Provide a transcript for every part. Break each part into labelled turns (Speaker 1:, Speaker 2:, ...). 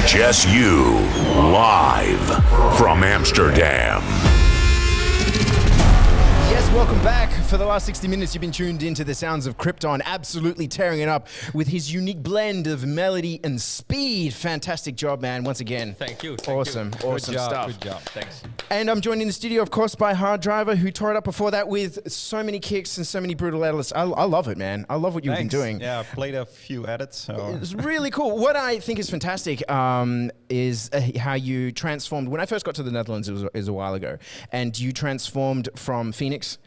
Speaker 1: HSU, live from Amsterdam.
Speaker 2: Yes, welcome back. For the last 60 minutes, you've been tuned into the sounds of Crypton, absolutely tearing it up with his unique blend of melody and speed. Fantastic job, man, once again.
Speaker 3: Thank you.
Speaker 2: Awesome stuff.
Speaker 3: Good job, thanks.
Speaker 2: And I'm joined in the studio, of course, by Hard Driver, who tore it up before that with so many kicks and so many brutal edits. I love it, man. I love what you've been doing.
Speaker 4: Yeah, I played a few edits. So.
Speaker 2: It's really cool. What I think is fantastic is how you transformed. When I first got to the Netherlands, it was a while ago, and you transformed from Phoenix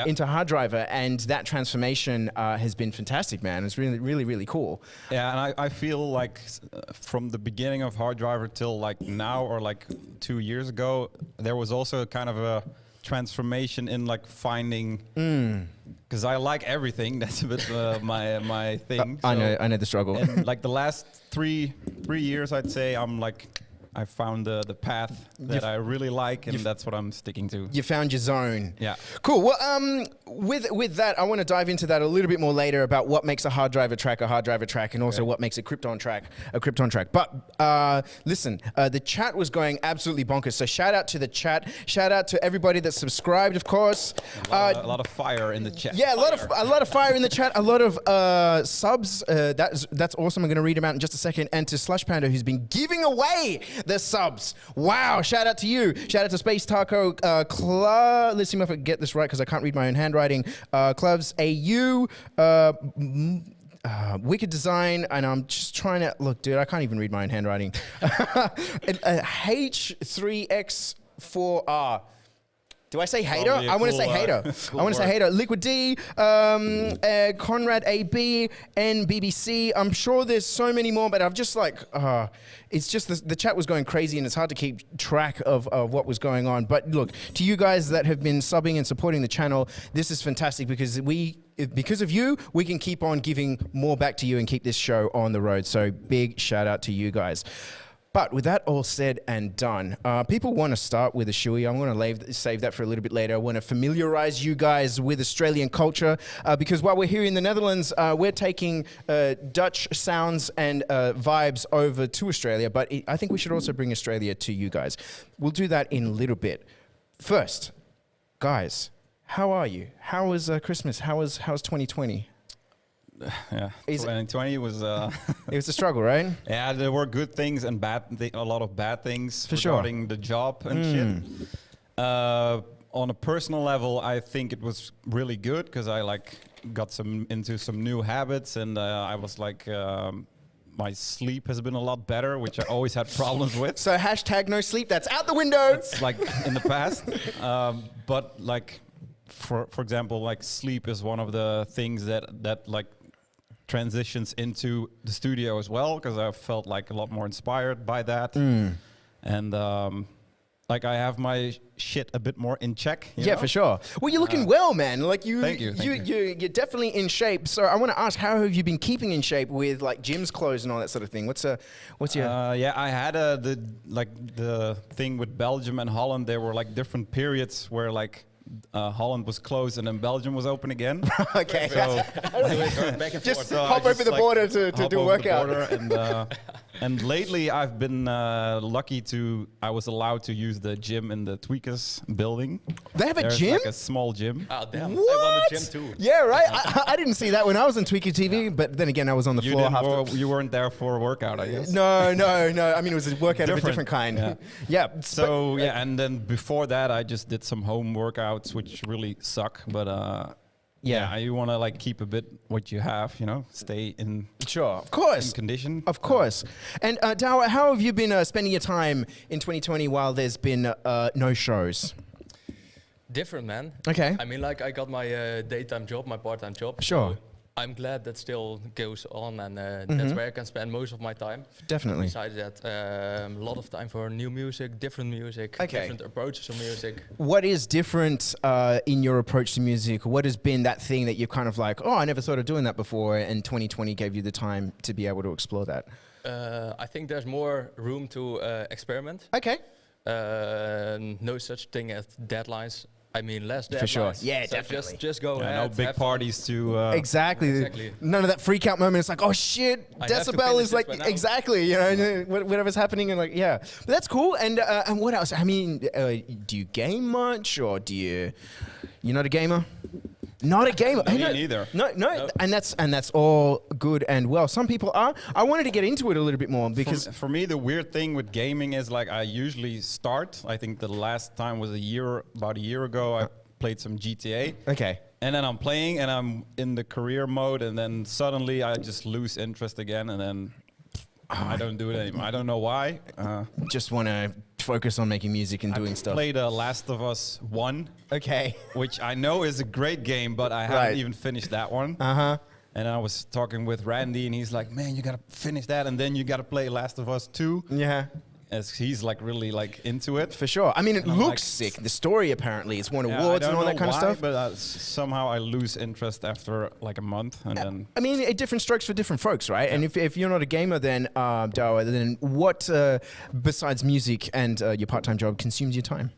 Speaker 2: into Hard Driver, and that transformation has been fantastic, man. It's really cool.
Speaker 4: Yeah, and I feel like from the beginning of Hard Driver till like now, or like 2 years ago, there was also kind of a transformation in like finding, because I like everything. That's a bit my thing.
Speaker 2: I know the struggle.
Speaker 4: And like the last three years, I'd say I found the path that I really like, and that's what I'm sticking to.
Speaker 2: You found your zone.
Speaker 4: Yeah.
Speaker 2: Cool. Well, with that, I want to dive into that a little bit more later about what makes a Hard Driver track, and also what makes a Crypton track. But listen, the chat was going absolutely bonkers. So shout out to the chat. Shout out to everybody that's subscribed, of course.
Speaker 4: A lot of fire in the chat.
Speaker 2: Yeah, a lot of fire in the chat. A lot of subs. That's awesome. I'm going to read them out in just a second. And to Slush Panda, who's been giving away the subs. Wow, shout out to you. Shout out to Space Taco, let's see if I get this right because I can't read my own handwriting. Clubs AU, Wicked Design, and I'm just trying to, look, dude, I can't even read my own handwriting. H3X4R. Do I say hater? I want to say hater. I want to say hater. Liquid D, Conrad AB, NBBC. I'm sure there's so many more, but I've just like, it's just the chat was going crazy, and it's hard to keep track of what was going on. But look, to you guys that have been subbing and supporting the channel, this is fantastic because of you, we can keep on giving more back to you and keep this show on the road. So big shout out to you guys. But with that all said and done, people want to start with a shoey. I'm going to save that for a little bit later. I want to familiarize you guys with Australian culture because while we're here in the Netherlands, we're taking Dutch sounds and vibes over to Australia. But I think we should also bring Australia to you guys. We'll do that in a little bit. First, guys, how are you? How was Christmas? How's 2020?
Speaker 4: Yeah, 2020 was...
Speaker 2: it was a struggle, right?
Speaker 4: Yeah, there were good things and a lot of bad things regarding the job and shit. On a personal level, I think it was really good because I like got into some new habits, and I was like... my sleep has been a lot better, which I always had problems with.
Speaker 2: So hashtag no sleep, that's out the window.
Speaker 4: It's like in the past. But like, for example, like sleep is one of the things that like transitions into the studio as well, because I felt like a lot more inspired by that. And like I have my shit a bit more in check.
Speaker 2: Yeah, for sure. Well, you're looking well, man. Like
Speaker 4: Thank you.
Speaker 2: You're definitely in shape. So I want to ask, how have you been keeping in shape with like gym's clothes and all that sort of thing? What's your?
Speaker 4: Yeah, I had the thing with Belgium and Holland. There were like different periods where like. Holland was closed and then Belgium was open again.
Speaker 2: Okay.
Speaker 4: So
Speaker 3: Back and
Speaker 2: just
Speaker 3: forth.
Speaker 2: hop over the border to do a workout.
Speaker 4: And lately I've been lucky I was allowed to use the gym in the Tweakers building.
Speaker 2: They have
Speaker 4: There's
Speaker 2: a gym?
Speaker 4: like a small gym.
Speaker 3: Oh, damn.
Speaker 2: What?
Speaker 3: I want the gym too.
Speaker 2: Yeah, right. I didn't see that when I was on Tweaker TV, but then again, I was on the floor.
Speaker 4: You weren't there for a workout, I guess.
Speaker 2: No. I mean, it was a workout of a different kind. Yeah.
Speaker 4: So and then before that, I just did some home workouts, which really suck. But yeah, you want to like keep a bit what you have, stay in.
Speaker 2: Sure, of course.
Speaker 4: In condition.
Speaker 2: Of course. And Dow, how have you been spending your time in 2020 while there's been no shows?
Speaker 3: Different, man.
Speaker 2: Okay.
Speaker 3: I mean, like I got my daytime job, my part-time job.
Speaker 2: Sure.
Speaker 3: So I'm glad that still goes on, and that's where I can spend most of my time.
Speaker 2: Definitely.
Speaker 3: Besides that, a lot of time for new music, different different approaches to music.
Speaker 2: What is different in your approach to music? What has been that thing that you're kind of like, I never thought of doing that before, and 2020 gave you the time to be able to explore that?
Speaker 3: I think there's more room to experiment.
Speaker 2: Okay.
Speaker 3: No such thing as deadlines. I mean, less
Speaker 2: For sure.
Speaker 3: deadlines.
Speaker 2: Yeah,
Speaker 3: So
Speaker 2: definitely.
Speaker 3: Just go ahead.
Speaker 4: No big
Speaker 3: have fun.
Speaker 4: parties to.
Speaker 2: Exactly. None of that freak out moment. It's like, oh shit,
Speaker 3: I have to
Speaker 2: decibel
Speaker 3: finish
Speaker 2: is like
Speaker 3: this by now.
Speaker 2: exactly, you know, whatever's happening, and like, yeah. But that's cool. And what else? I mean, do you game much, or you're not a gamer? Not a gamer.
Speaker 4: Me neither.
Speaker 2: No, and that's all good and well. Some people are. I wanted to get into it a little bit more because
Speaker 4: For me, the weird thing with gaming is like I usually start. I think the last time was about a year ago. I played some GTA.
Speaker 2: okay.
Speaker 4: And then I'm playing and I'm in the career mode, and then suddenly I just lose interest again, and then I don't do it anymore. I don't know why.
Speaker 2: Just want to focus on making music and doing stuff.
Speaker 4: Played Last of Us 1,
Speaker 2: Okay.
Speaker 4: which I know is a great game, but I haven't even finished that one.
Speaker 2: Uh-huh.
Speaker 4: And I was talking with Randy, and he's like, "Man, you gotta finish that, and then you gotta play Last of Us 2."
Speaker 2: Yeah.
Speaker 4: As he's like really like into it.
Speaker 2: For sure. I mean, it
Speaker 4: I'm
Speaker 2: looks
Speaker 4: like,
Speaker 2: sick. The story apparently it's won
Speaker 4: Yeah,
Speaker 2: awards
Speaker 4: I
Speaker 2: and
Speaker 4: don't
Speaker 2: all that
Speaker 4: know
Speaker 2: kind of
Speaker 4: why,
Speaker 2: stuff.
Speaker 4: But somehow I lose interest after like a month, and then
Speaker 2: I mean, different strokes for different folks, right? And if you're not a gamer, then Dawa, then what besides music and your part-time job consumes your time?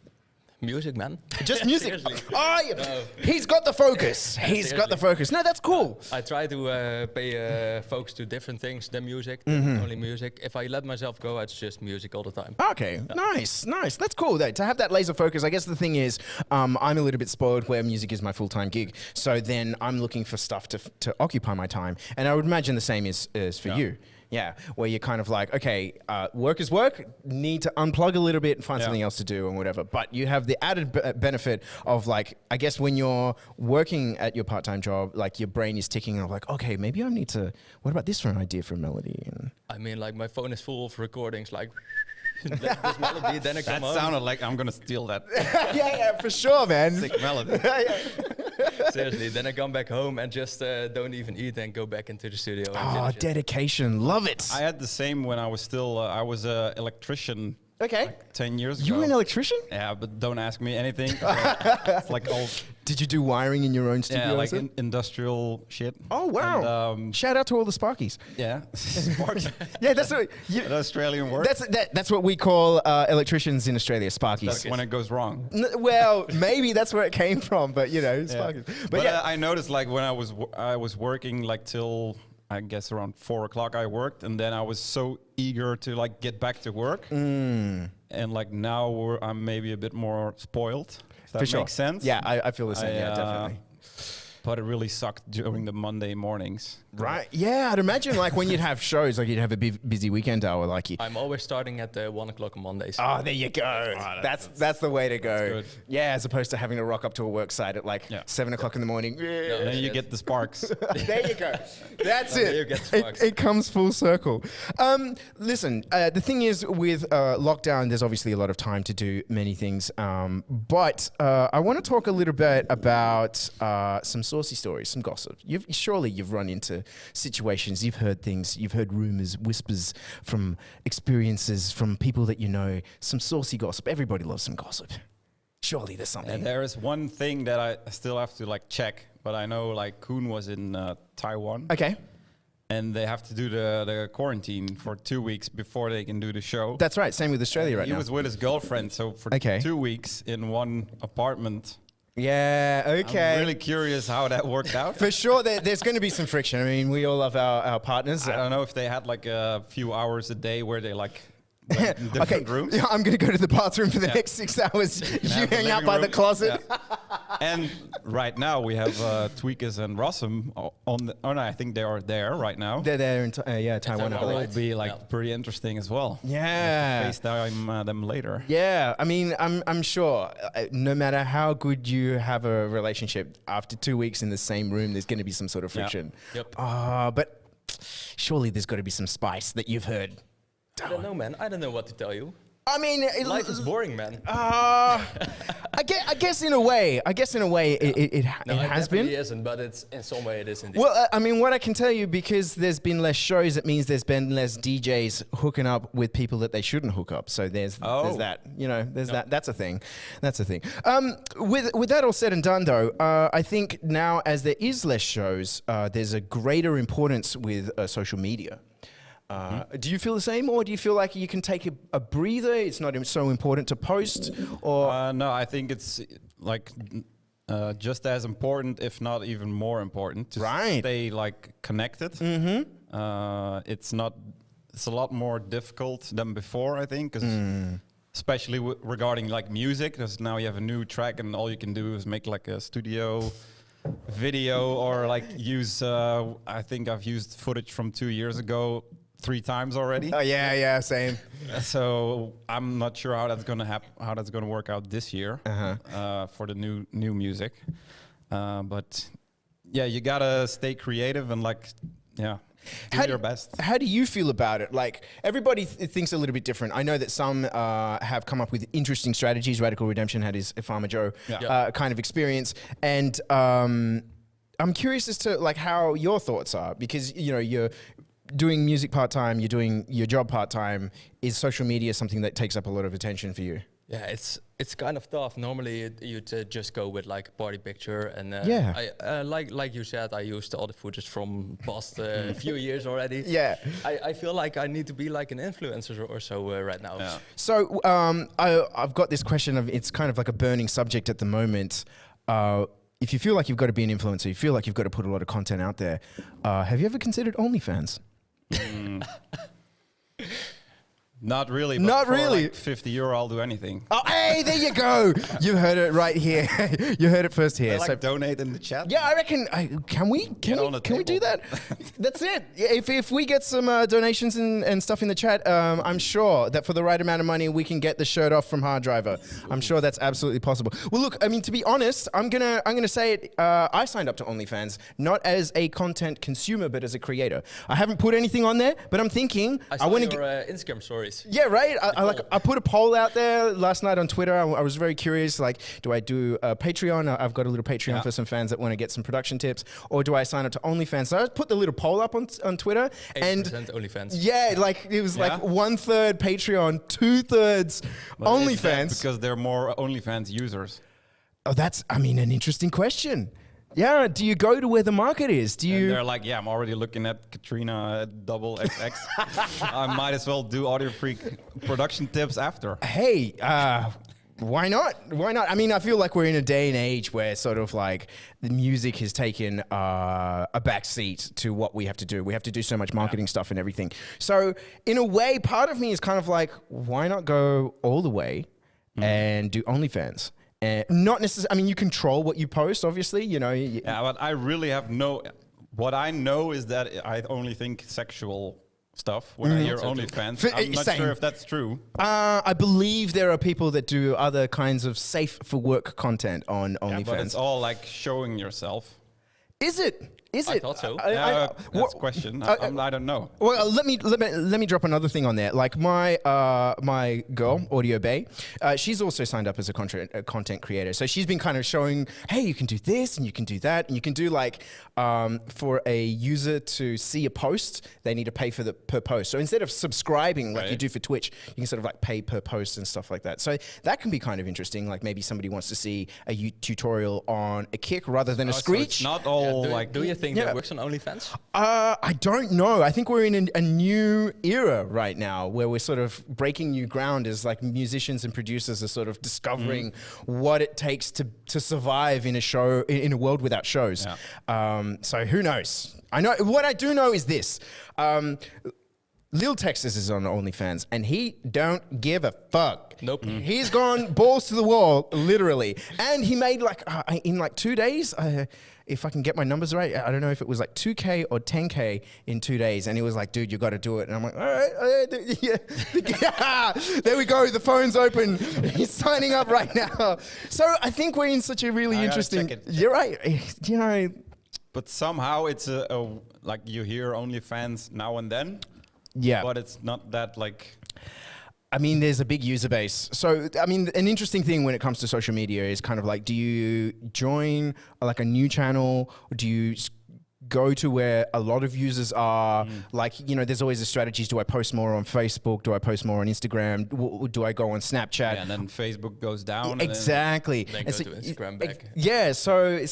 Speaker 3: Music, man.
Speaker 2: Just music.
Speaker 3: Seriously.
Speaker 2: Oh, he's got the focus. He's got the focus. No, that's cool.
Speaker 3: I try to pay focus to different things than music,
Speaker 2: Mm-hmm.
Speaker 3: not only music. If I let myself go, it's just music all the time.
Speaker 2: Okay, nice. That's cool. Though to have that laser focus. I guess the thing is, I'm a little bit spoiled where music is my full-time gig. So then I'm looking for stuff to occupy my time, and I would imagine the same is for you. Yeah, where you're kind of like, okay, work is work, need to unplug a little bit and find something else to do and whatever. But you have the added benefit of like, I guess when you're working at your part-time job, like your brain is ticking and like, okay, maybe I need to, what about this for an idea for a melody? And
Speaker 3: I mean, like my phone is full of recordings, like this melody, then I come
Speaker 4: that
Speaker 3: home.
Speaker 4: sounded like I'm gonna steal that
Speaker 2: yeah, for sure, man.
Speaker 4: sick melody.
Speaker 3: Seriously, then I come back home and just don't even eat and go back into the studio. And
Speaker 2: Oh,
Speaker 3: finish it.
Speaker 2: dedication. Love it.
Speaker 4: I had the same when I was still. I was an electrician.
Speaker 2: Okay.
Speaker 4: Like 10 years ago.
Speaker 2: You were an electrician?
Speaker 4: Yeah, but don't ask me anything. It's like all
Speaker 2: Did you do wiring in your own studio?
Speaker 4: yeah, like
Speaker 2: also?
Speaker 4: industrial shit.
Speaker 2: Oh, wow.
Speaker 4: And,
Speaker 2: Shout out to all the Sparkies.
Speaker 4: yeah, Sparky.
Speaker 2: Yeah, that's what
Speaker 4: The Australian word.
Speaker 2: that's what we call electricians in Australia, Sparkies.
Speaker 4: That's when it goes wrong.
Speaker 2: Well, maybe that's where it came from, but you know, Sparkies.
Speaker 4: But
Speaker 2: yeah,
Speaker 4: I noticed like when I was working like till I guess around 4 o'clock I worked, and then I was so eager to like get back to work, and like now I'm maybe a bit more spoiled. If that
Speaker 2: for sure.
Speaker 4: makes sense.
Speaker 2: Yeah, I feel the same. Yeah, definitely.
Speaker 4: But it really sucked during the Monday mornings.
Speaker 2: Right. Yeah, I'd imagine like when you'd have shows, like you'd have a busy weekend hour, like you.
Speaker 3: I'm always starting at 1 o'clock on Mondays.
Speaker 2: Oh, there you go. That's the way to go.
Speaker 4: good.
Speaker 2: Yeah, as opposed to having to rock up to a work site at like 7 o'clock in the morning.
Speaker 4: And then you get the sparks.
Speaker 2: There you go. That's
Speaker 3: There
Speaker 2: it.
Speaker 3: you get the sparks.
Speaker 2: It comes full circle. Listen, the thing is with lockdown, there's obviously a lot of time to do many things. But I want to talk a little bit about some saucy stories, some gossip. Surely you've run into situations, you've heard things, you've heard rumors, whispers from experiences from people that you know, some saucy gossip. Everybody loves some gossip. Surely there's something.
Speaker 4: And there is one thing that I still have to like check, but I know like Koen was in Taiwan.
Speaker 2: Okay.
Speaker 4: And they have to do the quarantine for 2 weeks before they can do the show.
Speaker 2: That's right. Same with Australia right
Speaker 4: He
Speaker 2: now.
Speaker 4: was with his girlfriend, so for
Speaker 2: Okay.
Speaker 4: 2 weeks in one apartment.
Speaker 2: Yeah, okay.
Speaker 4: I'm really curious how that worked out.
Speaker 2: For sure, there's going to be some friction. I mean, we all love our partners.
Speaker 4: I don't know if they had like a few hours a day where they like went in different rooms.
Speaker 2: Yeah, I'm going to go to the bathroom for the next 6 hours. You
Speaker 4: have the
Speaker 2: hang out
Speaker 4: living
Speaker 2: by the
Speaker 4: room.
Speaker 2: closet.
Speaker 4: Yeah. And right now we have Tweakers and Rossum on the. Oh no, I think they are there right now.
Speaker 2: They're there in Taiwan. I
Speaker 3: Taiwan,
Speaker 2: believe.
Speaker 3: right.
Speaker 4: Will be like
Speaker 3: Yeah.
Speaker 4: pretty interesting as well.
Speaker 2: Yeah.
Speaker 4: FaceTime them later.
Speaker 2: Yeah, I mean, I'm sure no matter how good you have a relationship, after 2 weeks in the same room, there's going to be some sort of friction.
Speaker 3: Yep.
Speaker 2: But surely there's got to be some spice that you've heard.
Speaker 3: I don't know, man. I don't know what to tell you.
Speaker 2: I mean,
Speaker 3: Life is boring, man.
Speaker 2: I guess in a way, it
Speaker 3: No, it
Speaker 2: has been.
Speaker 3: definitely isn't, but it's in some way it is indeed.
Speaker 2: Well, I mean, what I can tell you, because there's been less shows, it means there's been less DJs hooking up with people that they shouldn't hook up. So there's that. You know, there's that. That's a thing. That's a thing. With that all said and done, though, I think now as there is less shows, there's a greater importance with social media. Do you feel the same, or do you feel like you can take a breather? It's not so important to post, or
Speaker 4: No, I think it's like just as important, if not even more important, to stay like connected. It's a lot more difficult than before, I think, because especially regarding like music, because now you have a new track and all you can do is make like a studio video or like use I think I've used footage from 2 years ago 3 times already.
Speaker 2: Oh yeah, same.
Speaker 4: So I'm not sure how that's gonna how that's gonna work out this year for the new music. But yeah, you gotta stay creative and like do your best.
Speaker 2: How do you feel about it? Like, everybody thinks a little bit different. I know that some have come up with interesting strategies. Radical Redemption had his Farmer Joe kind of experience. And I'm curious as to like how your thoughts are, because, you know, you're doing music part-time, you're doing your job part-time. Is social media something that takes up a lot of attention for you?
Speaker 3: Yeah, it's kind of tough. Normally, you'd just go with like a party picture, and I like you said, I used all the footage from past few years already. Yeah, I feel like I need to be like an influencer or so right now. Yeah.
Speaker 2: So I've got this question of, it's kind of like a burning subject at the moment. If you feel like you've got to be an influencer, you feel like you've got to put a lot of content out there. Have you ever considered OnlyFans?
Speaker 4: Not really. But
Speaker 2: not really.
Speaker 4: Like €50, I'll do anything.
Speaker 2: Oh, hey, there you go. You heard it right here. You heard it first here.
Speaker 4: Like, so donate in the chat.
Speaker 2: Yeah, I reckon. Can we do that? That's it. If we get some donations and stuff in the chat, I'm sure that for the right amount of money, we can get the shirt off from Hard Driver. I'm sure that's absolutely possible. Well, look, I mean, to be honest, I'm gonna say it. I signed up to OnlyFans not as a content consumer, but as a creator. I haven't put anything on there, but I'm thinking
Speaker 3: I want to get Instagram stories.
Speaker 2: Yeah, right. I put a poll out there last night on Twitter. I was very curious. Like, do I do a Patreon? I've got a little Patreon for some fans that want to get some production tips, or do I sign up to OnlyFans? So I put the little poll up on Twitter,
Speaker 3: 8%
Speaker 2: and
Speaker 3: OnlyFans.
Speaker 2: Yeah, like it was like 1/3 Patreon, 2/3 OnlyFans.
Speaker 4: Because there are more OnlyFans users.
Speaker 2: Oh, that's an interesting question. Yeah, do you go to where the market is? Do you?
Speaker 4: And they're like, yeah, I'm already looking at Katrina XXX. I might as well do Audio Freak production tips after.
Speaker 2: Hey, why not? Why not? I mean, I feel like we're in a day and age where sort of like the music has taken a back seat to what we have to do. We have to do so much marketing stuff and everything. So in a way, part of me is kind of like, why not go all the way and do OnlyFans? Not necessarily. I mean, you control what you post, obviously. You know.
Speaker 4: Yeah, but I really have no. What I know is that I only think sexual stuff when I hear OnlyFans. I'm not sure if that's true.
Speaker 2: I believe there are people that do other kinds of safe for work content on OnlyFans.
Speaker 4: But it's all like showing yourself.
Speaker 2: Is it? Is it?
Speaker 3: I thought so.
Speaker 4: That's a question. I don't know.
Speaker 2: Well, let me drop another thing on there. Like my my girl, Audio Bay, she's also signed up as a content creator. So she's been kind of showing, hey, you can do this and you can do that, and you can do like for a user to see a post, they need to pay for the per post. So instead of subscribing like you do for Twitch, you can sort of like pay per post and stuff like that. So that can be kind of interesting. Like maybe somebody wants to see a tutorial on a kick rather than a screech.
Speaker 4: So it's not all
Speaker 3: do you think that works on OnlyFans?
Speaker 2: I don't know. I think we're in a new era right now where we're sort of breaking new ground as like musicians and producers are sort of discovering what it takes to survive in a show, in a world without shows. Yeah. So who knows? I know what I do know is this. Lil Texas is on OnlyFans and he don't give a fuck.
Speaker 3: Nope.
Speaker 2: He's gone balls to the wall, literally. And he made like, in like 2 days, if I can get my numbers right, I don't know if it was like 2K or 10K in 2 days. And he was like, dude, you got to do it. And I'm like, all right. Yeah. There we go. The phone's open. He's signing up right now. So I think we're in such a really interesting, you're right. You know,
Speaker 4: but somehow it's like you hear OnlyFans now and then.
Speaker 2: Yeah.
Speaker 4: But it's not that like...
Speaker 2: I mean, there's a big user base. So, I mean, an interesting thing when it comes to social media is kind of like, do you join like a new channel? Or do you go to where a lot of users are? Like, you know, there's always the strategies. Do I post more on Facebook? Do I post more on Instagram? Do I go on Snapchat?
Speaker 4: Yeah, and then Facebook goes down.
Speaker 2: Exactly.
Speaker 3: Then go to Instagram back.
Speaker 2: Yeah, so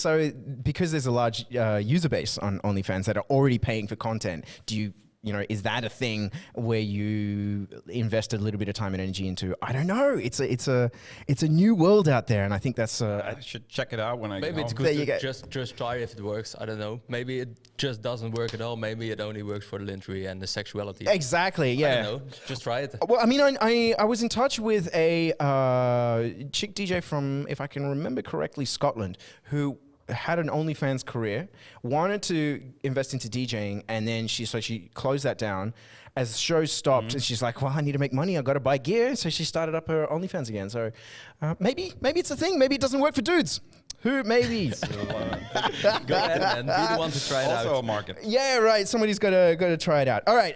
Speaker 2: because there's a large user base on OnlyFans that are already paying for content, do you is that a thing where you invested a little bit of time and energy into? I don't know. It's a new world out there, and I think that's.
Speaker 4: I should check it out when I get home.
Speaker 3: Maybe it's good to just try if it works. I don't know. Maybe it just doesn't work at all. Maybe it only works for the lingerie and the sexuality.
Speaker 2: Exactly. Yeah.
Speaker 3: I don't know. Just try it.
Speaker 2: Well, I mean, I was in touch with a chick DJ from, if I can remember correctly, Scotland, who had an OnlyFans career, wanted to invest into DJing, and then she closed that down as shows stopped, and she's like, well, I need to make money, I got to buy gear, so she started up her OnlyFans again. So maybe it's a thing, maybe it doesn't work for dudes. Who maybe?
Speaker 3: Go ahead, man. Be the one to try it out.
Speaker 4: Also a market.
Speaker 2: Yeah, right. Somebody's got to try it out. All right.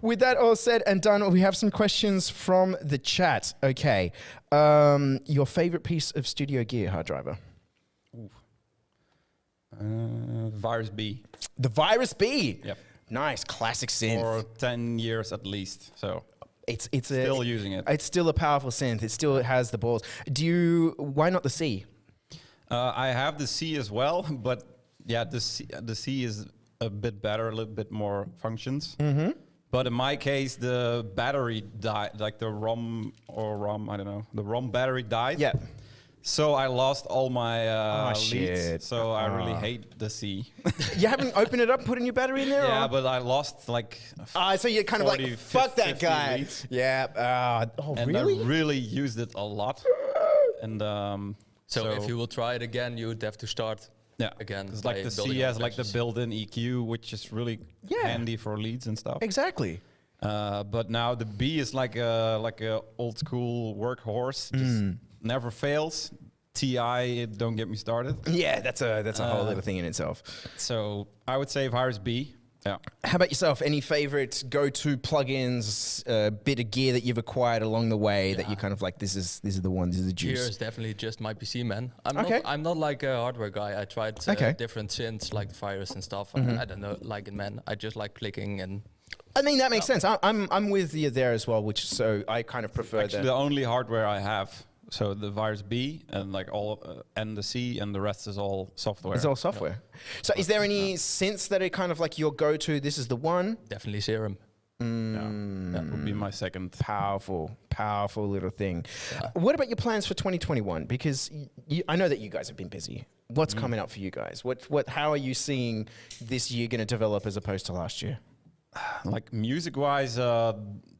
Speaker 2: With that all said and done, we have some questions from the chat. Okay. Your favorite piece of studio gear, hard driver?
Speaker 4: Virus B.
Speaker 2: The Virus B.
Speaker 4: Yep.
Speaker 2: Nice, classic synth.
Speaker 4: For 10 years at least. So
Speaker 2: it's
Speaker 4: still using it.
Speaker 2: It's still a powerful synth. It still has the balls. Why not the C?
Speaker 4: I have the C as well, but yeah, the C is a bit better, a little bit more functions. Mm-hmm. But in my case, the battery died, like the ROM, I don't know, the ROM battery died.
Speaker 2: Yeah.
Speaker 4: So I lost all my leads.
Speaker 2: Shit.
Speaker 4: So I really hate the C.
Speaker 2: You haven't opened it up and put a new battery in there?
Speaker 4: Yeah,
Speaker 2: or?
Speaker 4: but I lost like.
Speaker 2: So you're kind 40, of like, fuck that guy.
Speaker 4: Leads.
Speaker 2: Yeah.
Speaker 4: And
Speaker 2: really?
Speaker 4: I really used it a lot. And
Speaker 3: so if you will try it again, you would have to start.
Speaker 4: Yeah,
Speaker 3: again.
Speaker 4: It's like the C has like the built-in EQ, which is really handy for leads and stuff.
Speaker 2: Exactly.
Speaker 4: But now the B is like a old school workhorse. Just never fails. TI, don't get me started.
Speaker 2: Yeah, that's a whole other thing in itself.
Speaker 4: So I would say Virus B. Yeah.
Speaker 2: How about yourself? Any favorite go-to plugins, bit of gear that you've acquired along the way that you kind of like? This is the one. This is the juice.
Speaker 3: Gear is definitely just my PC, man. I'm not like a hardware guy. I tried different synths like the Virus and stuff. I don't know, like it, man. I just like clicking and.
Speaker 2: I mean that makes sense. I'm with you there as well. Which so I kind of prefer
Speaker 4: actually the only hardware I have. So the Virus B and like all and the C and the rest is all software.
Speaker 2: It's all software. Yeah. So is there any synths that are kind of like your go-to? This is the one.
Speaker 3: Definitely Serum.
Speaker 4: Yeah, that would be my second.
Speaker 2: Powerful little thing. Yeah. What about your plans for 2021? Because I know that you guys have been busy. What's coming up for you guys? How are you seeing this year going to develop as opposed to last year?
Speaker 4: Like music-wise,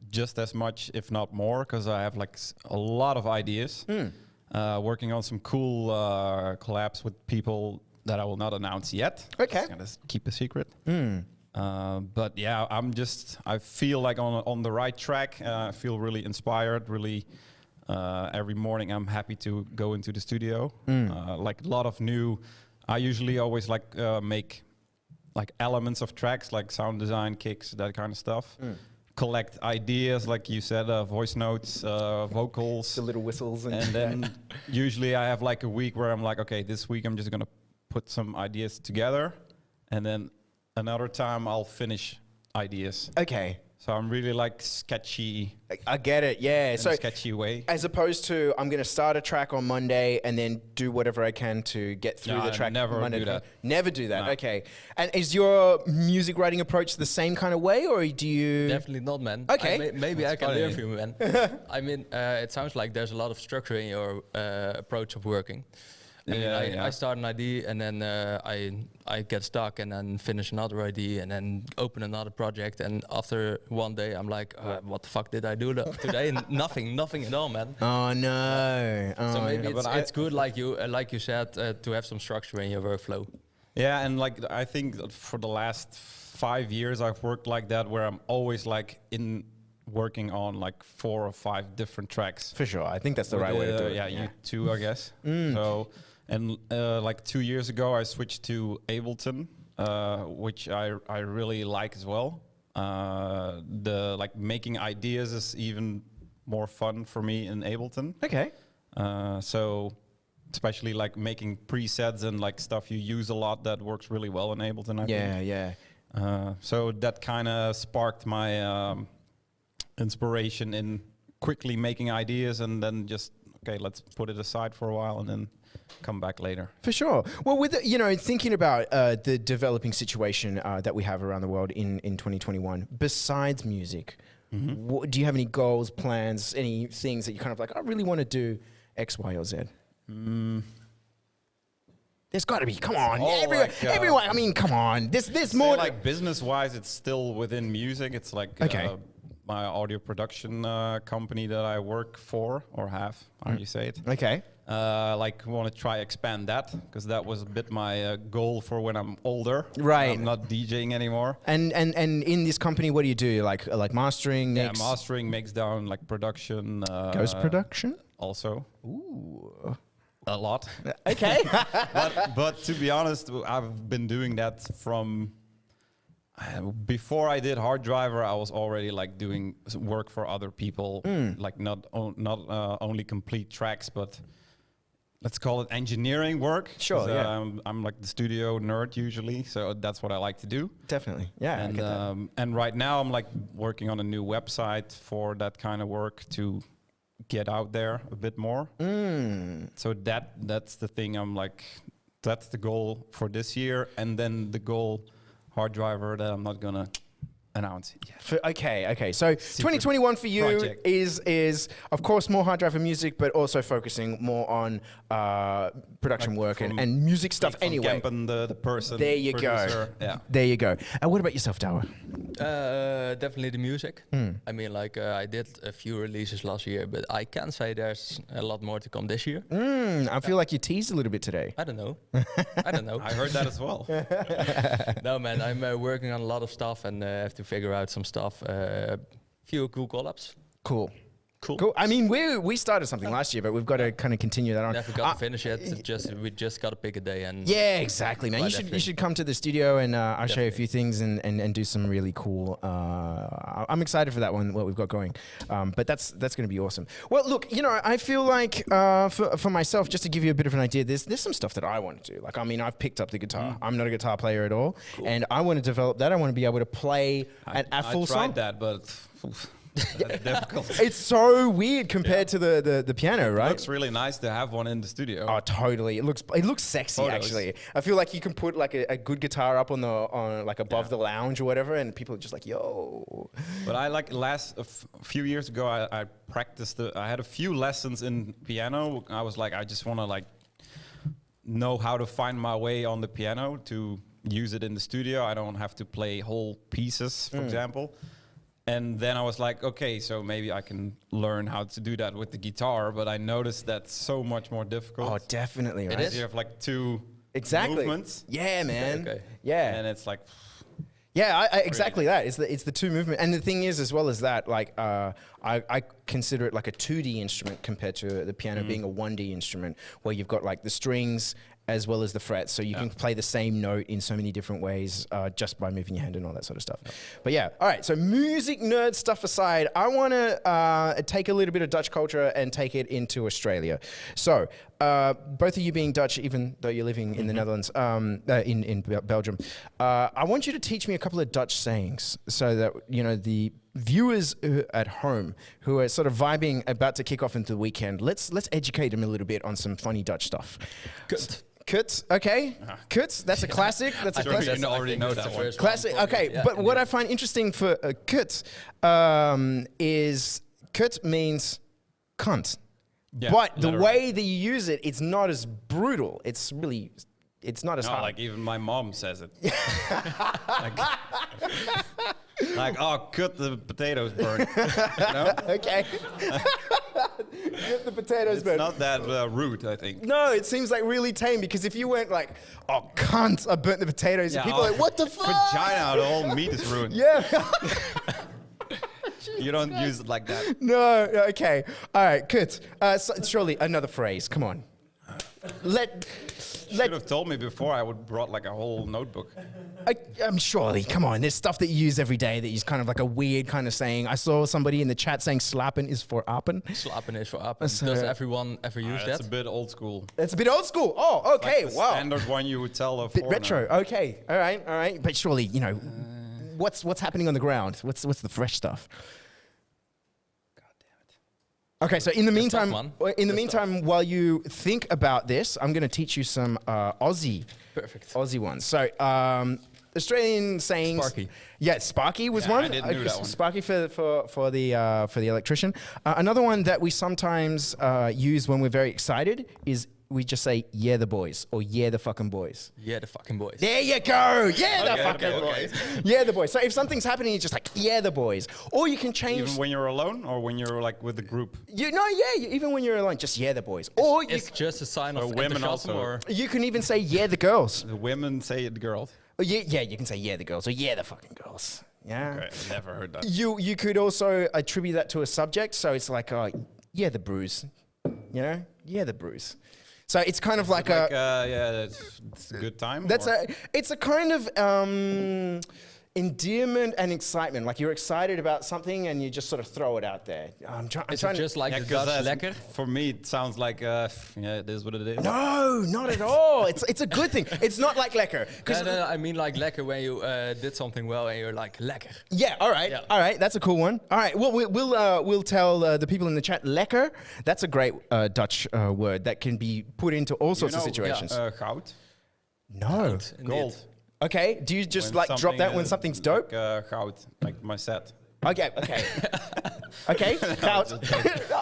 Speaker 4: just as much, if not more, because I have like a lot of ideas. Working on some cool collabs with people that I will not announce yet.
Speaker 2: Okay.
Speaker 4: Just gonna keep a secret. But yeah, I feel like on the right track. I feel really inspired, really. Every morning I'm happy to go into the studio. Like a lot of new, I usually always like make like elements of tracks, like sound design, kicks, that kind of stuff. Collect ideas, like you said, voice notes, vocals.
Speaker 2: The little whistles.
Speaker 4: And then usually I have like a week where I'm like, okay, this week I'm just going to put some ideas together. And then another time I'll finish ideas.
Speaker 2: Okay.
Speaker 4: So I'm really like sketchy.
Speaker 2: I get it, yeah.
Speaker 4: In a sketchy way.
Speaker 2: As opposed to I'm going to start a track on Monday and then do whatever I can to get through the track.
Speaker 4: Never
Speaker 2: Monday
Speaker 4: do that.
Speaker 2: Never do that.
Speaker 4: No.
Speaker 2: Okay. And is your music writing approach the same kind of way, or do you?
Speaker 3: Definitely not, man.
Speaker 2: Okay.
Speaker 3: Maybe I can learn from you, man. I mean, it sounds like there's a lot of structure in your approach of working. I start an idea and then I get stuck and then finish another idea and then open another project, and after one day I'm like, what the fuck did I do today? nothing at all, man.
Speaker 2: Oh no.
Speaker 3: So maybe it's good, like you said, to have some structure in your workflow.
Speaker 4: Yeah, and like I think that for the last 5 years I've worked like that, where I'm always like working on like 4 or 5 different tracks.
Speaker 2: For sure, I think that's the right way to do it.
Speaker 4: Yeah, you too, I guess. So. And like 2 years ago, I switched to Ableton, which I really like as well. The like making ideas is even more fun for me in Ableton.
Speaker 2: Okay.
Speaker 4: So especially like making presets and like stuff you use a lot, that works really well in Ableton, I think.
Speaker 2: Yeah.
Speaker 4: So that kind of sparked my inspiration in quickly making ideas and then just, okay, let's put it aside for a while and then come back later.
Speaker 2: For sure. Well, with thinking about the developing situation that we have around the world in 2021, besides music, do you have any goals, plans, any things that you kind of like, I really want to do X, Y, or Z? There's got to be. Come on, everyone. I mean, come on. There's more.
Speaker 4: Like business-wise, it's still within music. It's like my audio production company that I work for or have. How do you say it?
Speaker 2: Okay.
Speaker 4: Like want to try expand that because that was a bit my goal for when I'm older.
Speaker 2: Right.
Speaker 4: I'm not DJing anymore.
Speaker 2: And in this company, what do you do? Like mastering, mix?
Speaker 4: Yeah, mastering, mix down, like production.
Speaker 2: Ghost production?
Speaker 4: Also.
Speaker 2: Ooh.
Speaker 4: A lot.
Speaker 2: Okay.
Speaker 4: but to be honest, I've been doing that from before I did Hard Driver. I was already like doing work for other people, like not only complete tracks, but let's call it engineering work.
Speaker 2: Sure. Yeah.
Speaker 4: I'm like the studio nerd usually, so that's what I like to do.
Speaker 2: Definitely. Yeah.
Speaker 4: And
Speaker 2: I get that.
Speaker 4: and right now I'm like working on a new website for that kind of work to get out there a bit more. So that's the thing. I'm like, that's the goal for this year, and then the goal Hard Driver that I'm not gonna announce yet.
Speaker 2: Okay. So 2021 for you
Speaker 4: project.
Speaker 2: is of course more Hard Driver music, but also focusing more on production
Speaker 4: Like
Speaker 2: work and music stuff.
Speaker 4: Like
Speaker 2: anyway,
Speaker 4: Gempen, the person.
Speaker 2: there you
Speaker 4: producer.
Speaker 2: go.
Speaker 4: Yeah.
Speaker 2: There you go. And what about yourself, Douwe?
Speaker 3: Definitely the music. I mean, like I did a few releases last year, but I can say there's a lot more to come this year.
Speaker 2: I feel like you teased a little bit today.
Speaker 3: I don't know.
Speaker 4: I heard that as well.
Speaker 3: No, man, I'm working on a lot of stuff and have to figure out some stuff. Few cool collabs.
Speaker 2: Cool. I mean, we started something last year, but we've got to kind of continue that on.
Speaker 3: Never got to finish it. We just got to pick a day and.
Speaker 2: Yeah, exactly, man. You should come to the studio and I'll show you a few things and do some really cool. I'm excited for that one. What we've got going, but that's going to be awesome. Well, look, I feel like for myself, just to give you a bit of an idea, there's some stuff that I want to do. Like, I mean, I've picked up the guitar. I'm not a guitar player at all, and I want to develop that. I want to be able to play at full song.
Speaker 4: I tried that, but. That's difficult.
Speaker 2: It's so weird compared to the piano, right?
Speaker 4: It looks really nice to have one in the studio.
Speaker 2: Oh, totally. It looks sexy. Photos. Actually. I feel like you can put like a good guitar up on like above the lounge or whatever, and people are just like, yo.
Speaker 4: But I like few years ago, I practiced. I had a few lessons in piano. I was like, I just want to like know how to find my way on the piano to use it in the studio. I don't have to play whole pieces, for example. And then I was like, okay, so maybe I can learn how to do that with the guitar. But I noticed that's so much more difficult.
Speaker 2: Oh, definitely, right?
Speaker 4: Because you have like two movements.
Speaker 2: Yeah, man.
Speaker 3: Okay.
Speaker 2: Yeah.
Speaker 4: And it's like...
Speaker 2: Yeah, exactly that. It's the two movement. And the thing is, as well as that, like I consider it like a 2D instrument compared to the piano being a 1D instrument, where you've got like the strings as well as the frets, so you can play the same note in so many different ways just by moving your hand and all that sort of stuff. But yeah, all right, so music nerd stuff aside, I want to take a little bit of Dutch culture and take it into Australia. So both of you being Dutch, even though you're living in the Netherlands, in Belgium, I want you to teach me a couple of Dutch sayings so that, the viewers at home who are sort of vibing about to kick off into the weekend, let's educate them a little bit on some funny Dutch stuff. Kut, okay. Kut, that's a classic. That's a classic.
Speaker 4: You already know that one.
Speaker 2: Classic, okay. Yeah, but what I find interesting for kut is kut means cunt.
Speaker 4: Yeah,
Speaker 2: but the way that you use it, it's not as brutal. It's not as hard.
Speaker 4: Like even my mom says it. like, oh, cut the potatoes burn.
Speaker 2: Okay. Get the potatoes burn.
Speaker 4: It's not that rude, I think.
Speaker 2: No, it seems like really tame, because if you went like, oh, cunt, I burnt the potatoes, people are like, what the fuck?
Speaker 4: Vagina, the whole meat is ruined.
Speaker 2: Yeah.
Speaker 4: You don't use it like that.
Speaker 2: No, okay. All right, good. Surely another phrase, come on.
Speaker 4: Should have told me before. I would brought like a whole notebook.
Speaker 2: I'm surely, come on. There's stuff that you use every day that is kind of like a weird kind of saying. I saw somebody in the chat saying slappen is for appen.
Speaker 3: Slappen is for appen. Does everyone ever use that?
Speaker 4: That's a bit old school.
Speaker 2: It's a bit old school. Oh, okay,
Speaker 4: like the
Speaker 2: wow.
Speaker 4: standard one you would tell a
Speaker 2: bit
Speaker 4: foreigner.
Speaker 2: retro. Okay, all right. But surely, what's happening on the ground? What's the fresh stuff? Okay, so in the meantime, while you think about this, I'm going to teach you some Aussie ones. So Australian sayings.
Speaker 3: Sparky.
Speaker 2: Yeah, Sparky was one.
Speaker 4: I didn't know that one.
Speaker 2: Sparky for the electrician. Another one that we sometimes use when we're very excited is we just say, yeah, the boys, or yeah, the fucking boys.
Speaker 3: Yeah, the fucking boys.
Speaker 2: There you go. Yeah, the
Speaker 4: Okay,
Speaker 2: fucking
Speaker 4: okay.
Speaker 2: boys. Yeah, the boys. So if something's happening, you're just like, yeah, the boys. Or you can change.
Speaker 4: Even when you're alone, or when you're like with the group.
Speaker 2: Even when you're alone, just yeah, the boys. Or
Speaker 3: It's just a sign of
Speaker 4: women
Speaker 3: enthusiasm,
Speaker 4: also.
Speaker 3: or
Speaker 2: you can even say yeah, the girls.
Speaker 4: The women say it, the girls.
Speaker 2: Or yeah, you can say yeah, the girls, or yeah, the fucking girls. Yeah.
Speaker 4: Okay, never heard that.
Speaker 2: You could also attribute that to a subject, so it's like, yeah, the bruise. You know, yeah, the bruise. So it's kind of like
Speaker 4: yeah, it's a good time.
Speaker 2: It's a kind of endearment and excitement. Like you're excited about something and you just sort of throw it out there. I'm trying
Speaker 3: just like the Dutch lekker?
Speaker 4: For me, it sounds like yeah, it is what it is.
Speaker 2: No, not at all. It's a good thing. It's not like lekker.
Speaker 3: No, I mean like lekker when you did something well and you're like lekker.
Speaker 2: Yeah, all right, that's a cool one. All right, well, we'll tell the people in the chat, lekker. That's a great Dutch word that can be put into all sorts of situations.
Speaker 4: Goud.
Speaker 2: No.
Speaker 4: Gold.
Speaker 2: Okay, do you just
Speaker 4: When
Speaker 2: like drop that when something's dope?
Speaker 4: Like, goud, like my set.
Speaker 2: Okay. Goud.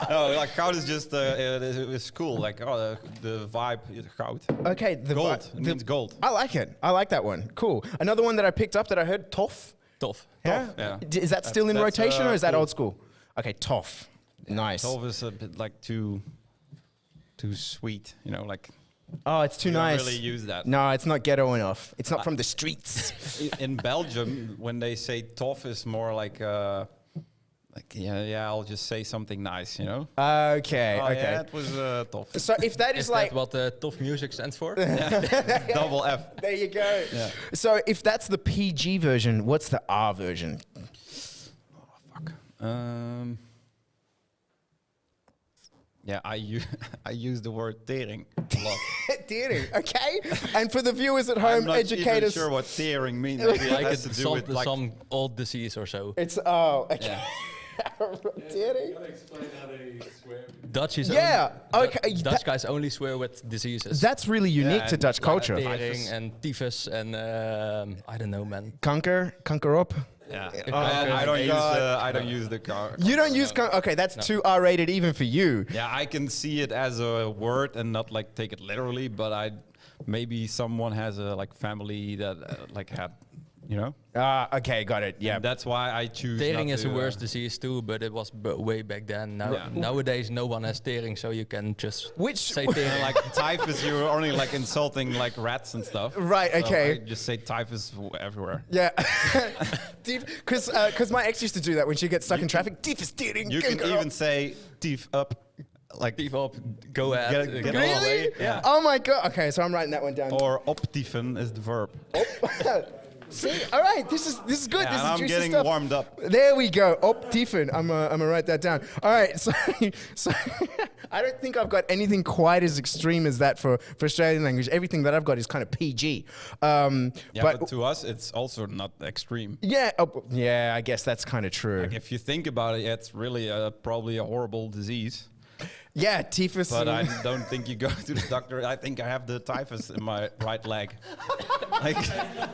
Speaker 4: No, like goud is just it's cool. Like the vibe is goud.
Speaker 2: Okay, the
Speaker 4: Gold. It means gold.
Speaker 2: I like it. I like that one. Cool. Another one that I picked up that I heard, toff.
Speaker 3: Tof.
Speaker 2: Yeah.
Speaker 4: Yeah.
Speaker 2: Is that still in
Speaker 4: That's,
Speaker 2: rotation or is that
Speaker 4: cool.
Speaker 2: old school? Okay, toff. Nice.
Speaker 4: Tov is a bit like too sweet, you know, like.
Speaker 2: Oh, it's too
Speaker 4: we
Speaker 2: nice.
Speaker 4: Don't really use that.
Speaker 2: No, it's not ghetto enough. It's not from the streets.
Speaker 4: In Belgium, when they say tof, is more like yeah, I'll just say something nice, you know.
Speaker 2: Okay.
Speaker 4: Yeah, it was tof.
Speaker 2: So if that is like
Speaker 3: that what the tof music stands for?
Speaker 4: Double F.
Speaker 2: there you go.
Speaker 4: Yeah.
Speaker 2: So if that's the PG version, what's the R version?
Speaker 4: Yeah, I use the word tering a lot.
Speaker 2: Tearing, okay. And for the viewers at home,
Speaker 4: I'm not
Speaker 2: educate
Speaker 4: even
Speaker 2: us.
Speaker 4: sure what tearing means. Maybe it
Speaker 3: Like
Speaker 4: has
Speaker 3: it's
Speaker 4: to do with like
Speaker 3: some old disease or so.
Speaker 2: It's okay. Tearing.
Speaker 3: Dutch is Dutch guys only swear with diseases.
Speaker 2: That's really unique to Dutch culture.
Speaker 3: Tering and typhus and I don't know, man.
Speaker 2: Kanker up.
Speaker 4: Yeah. I don't use the car.
Speaker 2: You don't use okay, that's too R-rated even for you.
Speaker 4: Yeah, I can see it as a word and not like take it literally, but maybe someone has a like family that like had, you know.
Speaker 2: Okay, got it. Yeah,
Speaker 4: And that's why I choose.
Speaker 3: Tering
Speaker 4: not
Speaker 3: is
Speaker 4: to,
Speaker 3: a worse disease too, but it was way back then. Nowadays, no one has tering, so you can just say tering.
Speaker 4: like typhus, you're only like insulting like rats and stuff.
Speaker 2: Right.
Speaker 4: So
Speaker 2: Okay.
Speaker 4: I just say typhus everywhere.
Speaker 2: Yeah, because my ex used to do that when she gets stuck in traffic. Teeth is tearing.
Speaker 4: You can even say teeth up, like
Speaker 3: Thief up, go ahead,
Speaker 4: Get
Speaker 3: go
Speaker 2: Really?
Speaker 3: away.
Speaker 4: Yeah.
Speaker 2: Oh my god. Okay, so I'm writing that one down.
Speaker 4: or optieven is the verb.
Speaker 2: See, all right, this is good.
Speaker 4: Yeah,
Speaker 2: this is
Speaker 4: I'm
Speaker 2: juicy
Speaker 4: getting
Speaker 2: stuff.
Speaker 4: warmed up.
Speaker 2: There we go. Optieven. I'm gonna write that down. All right, so I don't think I've got anything quite as extreme as that for Australian language. Everything that I've got is kind of PG.
Speaker 4: But to us, it's also not extreme.
Speaker 2: Yeah, yeah, I guess that's kind of true.
Speaker 4: Like if you think about it, it's really probably a horrible disease.
Speaker 2: Yeah, typhus.
Speaker 4: But I don't think you go to the doctor. I think I have the typhus in my right leg. Like,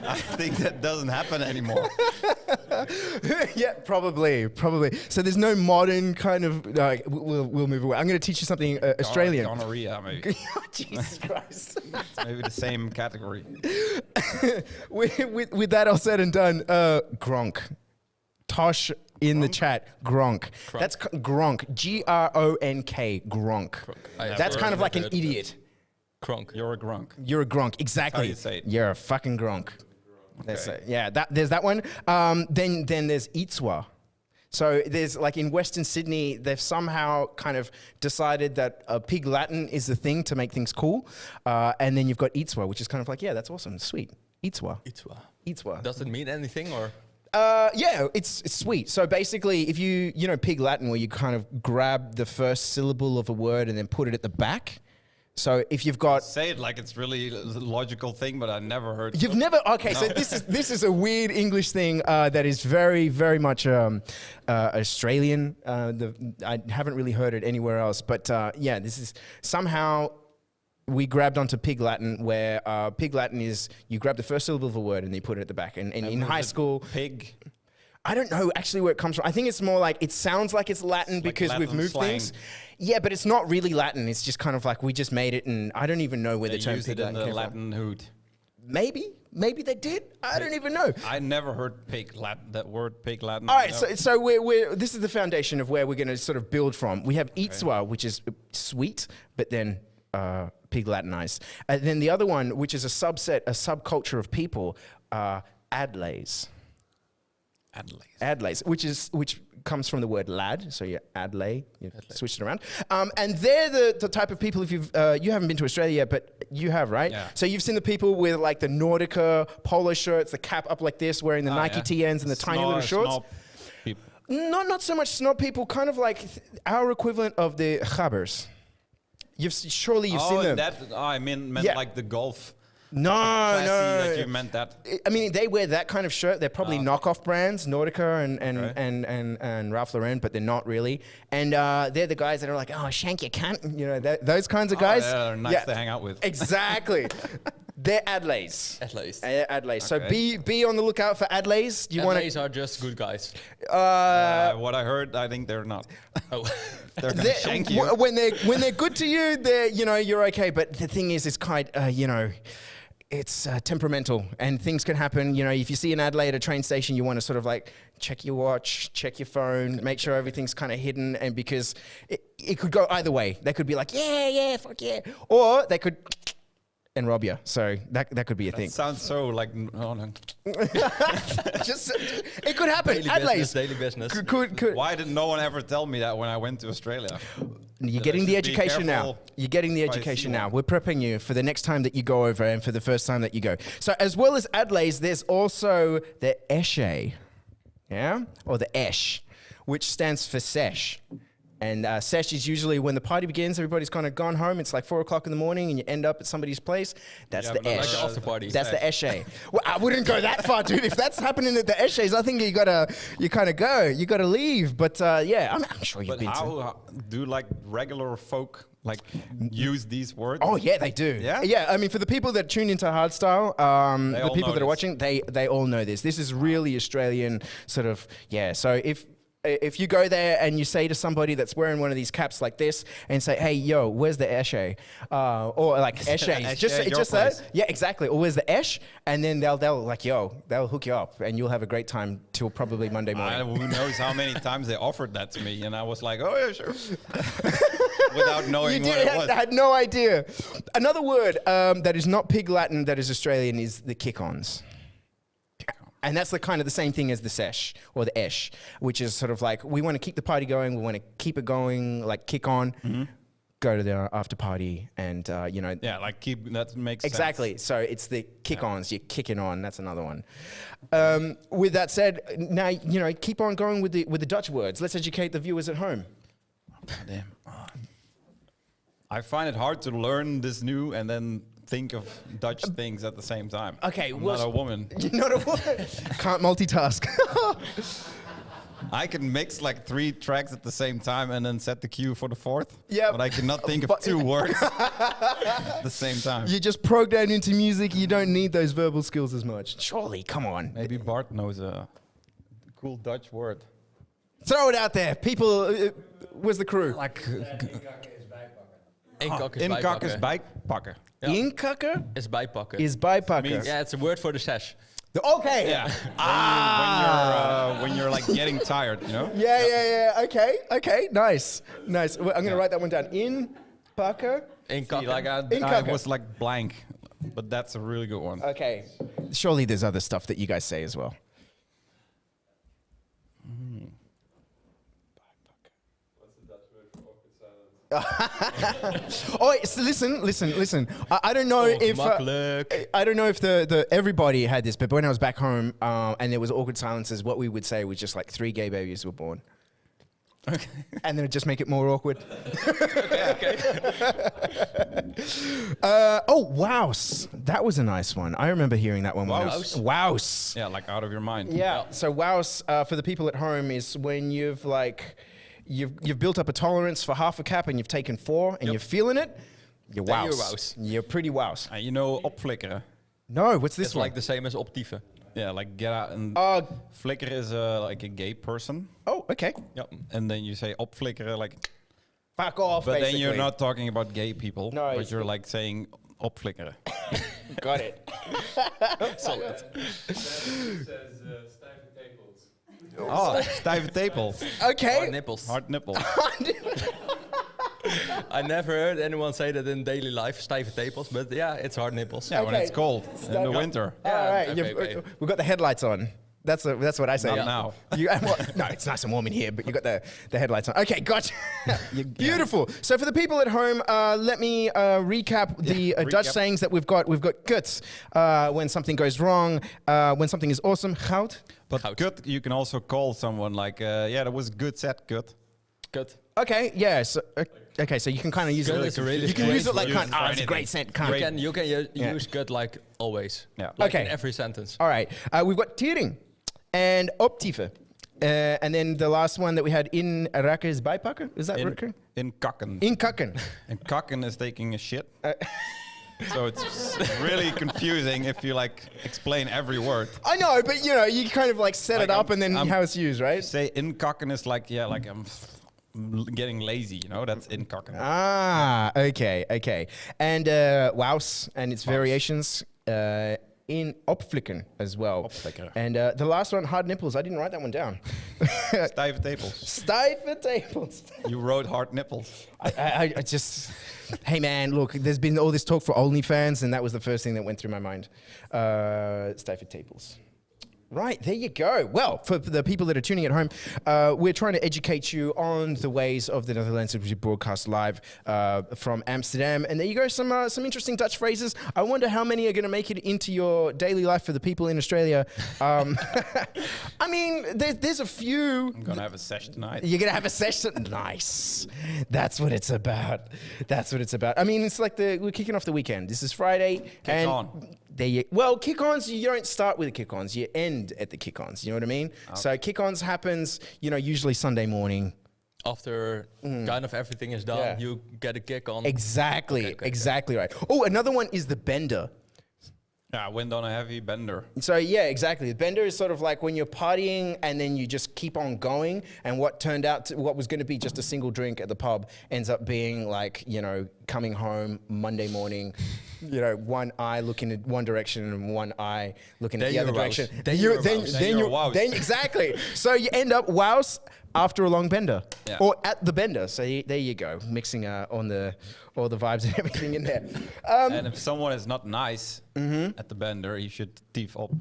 Speaker 4: I think that doesn't happen anymore.
Speaker 2: Yeah, probably. So there's no modern kind of. We'll move away. I'm going to teach you something Australian.
Speaker 4: Gonorrhea, maybe.
Speaker 2: Jesus Christ.
Speaker 4: Maybe the same category.
Speaker 2: with that all said and done, Gronk. Tosh in the chat, Gronk. That's Gronk. Gronk. Gronk. That's kind of like an idiot.
Speaker 3: Kronk.
Speaker 4: You're a grunk.
Speaker 2: You're a Gronk. Exactly.
Speaker 4: How do you say it?
Speaker 2: You're a fucking Gronk.
Speaker 4: Okay.
Speaker 2: Yeah, there's that one. Then there's Itswa. So there's like in Western Sydney, they've somehow kind of decided that Pig Latin is the thing to make things cool. And then you've got Itswa, which is kind of like, yeah, that's awesome. Sweet. Itswa. Itswa.
Speaker 3: Does it mean anything or?
Speaker 2: Yeah, it's sweet. So basically, if you know Pig Latin, where you kind of grab the first syllable of a word and then put it at the back. So if you've got...
Speaker 4: Say it like it's really a logical thing, but I never heard...
Speaker 2: You've never... Okay, no. So this is a weird English thing that is very, very much Australian. I haven't really heard it anywhere else. But yeah, this is somehow... We grabbed onto Pig Latin, where Pig Latin is you grab the first syllable of a word and you put it at the back. And in high school...
Speaker 4: Pig...
Speaker 2: I don't know actually where it comes from. I think it's more like, it sounds like it's Latin because we've moved things. Yeah, but it's not really Latin. It's just kind of like we just made it, and I don't even know where the term Pig Latin came from.
Speaker 4: Latin hood.
Speaker 2: Maybe they did. I don't even know.
Speaker 4: I never heard Pig Latin. That word Pig Latin.
Speaker 2: All right, so we're this is the foundation of where we're going to sort of build from. We have Itzwa, which is sweet, but then Pig Latinized. And then the other one, which is a subculture of people, Adlays. Adlays, which comes from the word lad, so you're Adlay, you switch it around. And they're the type of people, if you haven't been to Australia yet, but you have, right?
Speaker 4: Yeah.
Speaker 2: So you've seen the people with like the Nautica polo shirts, the cap up like this, wearing the Nike TNs and the tiny little shorts. Not so much snob people, kind of like our equivalent of the Chabbers. Surely you've seen them.
Speaker 4: I mean, like the golf.
Speaker 2: No.
Speaker 4: That you meant that.
Speaker 2: I mean, they wear that kind of shirt. They're probably knockoff brands, Nautica and Ralph Lauren, but they're not really. And they're the guys that are like, oh, shank you cunt. You know, those kinds of guys.
Speaker 4: Yeah, they're nice to hang out with.
Speaker 2: Exactly. They're Adlays.
Speaker 3: Adlays.
Speaker 2: So be on the lookout for Adlays.
Speaker 3: Adlays are just good guys.
Speaker 4: What I heard, I think they're not.
Speaker 3: Oh.
Speaker 4: They're gonna shank you.
Speaker 2: When they're good to you, you're okay. But the thing is, it's quite it's temperamental, and things can happen. You know, if you see an Adelaide at a train station, you want to sort of like check your watch, check your phone, make sure everything's kind of hidden, and because it could go either way. They could be like, yeah, fuck yeah, or they could and rob you. So that could be a thing.
Speaker 4: Sounds so like, oh no.
Speaker 2: Just it could happen.
Speaker 3: Daily business.
Speaker 2: Could.
Speaker 4: Why did no one ever tell me that when I went to Australia?
Speaker 2: You're getting the education now. You're getting the education now. We're prepping you for the next time that you go over and for the first time that you go. So as well as Adelays, there's also the Eshe, yeah, or the Esh, which stands for Sesh. And sesh is usually when the party begins, everybody's kind of gone home. It's like 4 o'clock in the morning and you end up at somebody's place. That's the esh.
Speaker 3: Like the after party.
Speaker 2: That's the eshe. Well, I wouldn't go that far, dude. If that's happening at the eshes, I think you kind of go. You gotta leave. But yeah, I'm sure you've been to.
Speaker 4: How do like regular folk like use these words?
Speaker 2: Oh yeah, they do.
Speaker 4: Yeah?
Speaker 2: Yeah, I mean, for the people that tune into hardstyle, the people that are watching, they all know this. This is really Australian sort of, yeah. So if you go there and you say to somebody that's wearing one of these caps like this and say, hey, yo, where's the eshe? Or like eshe. just that. Yeah, exactly. Or where's the esh? And then they'll hook you up and you'll have a great time till probably Monday morning.
Speaker 4: Who knows how many times they offered that to me and I was like, oh yeah, sure. Without knowing what it was.
Speaker 2: I had no idea. Another word that is not Pig Latin that is Australian is the kick-ons. And that's the kind of the same thing as the sesh or the esh, which is sort of like, we want to keep the party going. We want to keep it going, like kick on, go to the after party and,
Speaker 4: Yeah, like that makes
Speaker 2: exactly.
Speaker 4: sense.
Speaker 2: So it's the kick-ons, you're kicking on. That's another one. With that said, now, keep on going with the Dutch words. Let's educate the viewers at home.
Speaker 4: Damn. I find it hard to learn this new and then think of Dutch things at the same time.
Speaker 2: Okay,
Speaker 4: I'm not a woman.
Speaker 2: You're not a woman. Can't multitask.
Speaker 4: I can mix like 3 tracks at the same time and then set the cue for the 4th.
Speaker 2: Yeah,
Speaker 4: but I cannot think of 2 words at the same time.
Speaker 2: You just programmed into music. You don't need those verbal skills as much. Surely, come on.
Speaker 4: Maybe Bart knows a cool Dutch word.
Speaker 2: Throw it out there, people. Where's the crew?
Speaker 4: Like.
Speaker 3: Inkak
Speaker 4: is bijpakken.
Speaker 3: Ja.
Speaker 2: Inkakker
Speaker 3: is bijpakken.
Speaker 2: Is bijpakken.
Speaker 3: Yeah, it's a word for the sesh.
Speaker 2: Okay.
Speaker 4: Yeah. When you're like getting tired, you know?
Speaker 2: Yeah. Okay. Nice. Well, I'm gonna write that one down. Inkakker.
Speaker 3: Inkakker.
Speaker 4: I was like blank, but that's a really good one.
Speaker 2: Okay. Surely there's other stuff that you guys say as well. Oh, so listen. I don't know if I don't know if the everybody had this, but when I was back home and there was awkward silences, what we would say was just like 3 gay babies were born. Okay. And then it just make it more awkward.
Speaker 3: Okay.
Speaker 2: Wows. That was a nice one. I remember hearing that one. Wows.
Speaker 4: Yeah, like out of your mind.
Speaker 2: Yeah. So wows, for the people at home, is when you've built up a tolerance for half a cap and you've taken 4 and you're feeling it. You're wows.
Speaker 3: You're wows.
Speaker 2: You're pretty wows.
Speaker 4: You know opflikkeren?
Speaker 2: No, what's this
Speaker 3: It's
Speaker 2: one?
Speaker 3: like the same as optieven.
Speaker 4: Yeah, like get out and flikker is like a gay person.
Speaker 2: Oh, okay.
Speaker 4: Yep. And then you say opflikkeren, like
Speaker 2: Fuck off,
Speaker 4: but
Speaker 2: basically.
Speaker 4: then you're not talking about gay people,
Speaker 2: No,
Speaker 4: but you're like saying opflikkeren.
Speaker 2: Got it.
Speaker 3: Solid.
Speaker 5: Says stijve tepels.
Speaker 4: Oh, stijve tepels.
Speaker 2: Okay.
Speaker 3: Hard nipples.
Speaker 4: Hard nipples.
Speaker 3: I never heard anyone say that in daily life, stijve tepels, but yeah, it's hard nipples.
Speaker 4: Yeah, when
Speaker 2: Okay.
Speaker 4: it's cold in the winter.
Speaker 2: All right.
Speaker 3: okay.
Speaker 2: We've got the headlights on. That's what I say.
Speaker 4: Not now.
Speaker 2: No, it's nice and warm in here, but you got the headlights on. Okay, gotcha. Beautiful. So for the people at home, let me recap the Dutch sayings that we've got. We've got gut, when something goes wrong, when something is awesome, goud.
Speaker 4: But good, you can also call someone like, yeah, that was good set, good.
Speaker 3: Good.
Speaker 2: Okay, yeah. So, okay, so you can kind of use
Speaker 3: Good
Speaker 2: it.
Speaker 3: is really
Speaker 2: You can
Speaker 3: great
Speaker 2: use it like
Speaker 4: for
Speaker 2: kind.
Speaker 4: using
Speaker 2: Oh, it's a great scent. Kind.
Speaker 3: You can use good like always.
Speaker 4: Yeah.
Speaker 3: Like
Speaker 2: Okay.
Speaker 3: in every sentence.
Speaker 2: All right. We've got tering and optieven. And then the last one that we had in rakken is bijpakken. Is that rakken?
Speaker 4: In kakken.
Speaker 2: In kakken.
Speaker 4: And kakken is taking a shit. So it's really confusing if you like explain every word.
Speaker 2: I know, but you kind of like set it
Speaker 4: Like,
Speaker 2: up and then how it's used, right?
Speaker 4: Say in kakken is like, yeah, like I'm getting lazy, that's in kakken.
Speaker 2: Ah, okay. And wows and its variations in opflikken as well.
Speaker 4: Opflikkeren.
Speaker 2: And the last one, hard nipples. I didn't write that one down.
Speaker 4: Stijve tepels.
Speaker 2: Stijve tepels.
Speaker 4: You wrote hard nipples.
Speaker 2: I just, hey man, look, there's been all this talk for OnlyFans, and that was the first thing that went through my mind. Stijve tepels. Right, there you go. Well, for the people that are tuning at home, we're trying to educate you on the ways of the Netherlands as we broadcast live from Amsterdam. And there you go, some interesting Dutch phrases. I wonder how many are going to make it into your daily life for the people in Australia. I mean, there's a few.
Speaker 4: I'm going to have a session tonight.
Speaker 2: You're going to have a session? Nice. That's what it's about. I mean, it's like we're kicking off the weekend. This is Friday.
Speaker 4: Kick on.
Speaker 2: Kick-ons, you don't start with the kick-ons. You end at the kick-ons. You know what I mean? Okay. So kick-ons happens, usually Sunday morning.
Speaker 3: After kind of everything is done, you get a kick on.
Speaker 2: Exactly. Exactly right. Oh, another one is the bender.
Speaker 4: Yeah, I went on a heavy bender.
Speaker 2: So yeah, exactly. The bender is sort of like when you're partying and then you just keep on going, and what was going to be just a single drink at the pub ends up being like, coming home Monday morning, one eye looking in one direction and one eye looking at the other direction. Then exactly. So you end up wows after a long bender, or at the bender. So there you go, mixing all the vibes and everything in there.
Speaker 4: And if someone is not nice at the bender, you should tief op.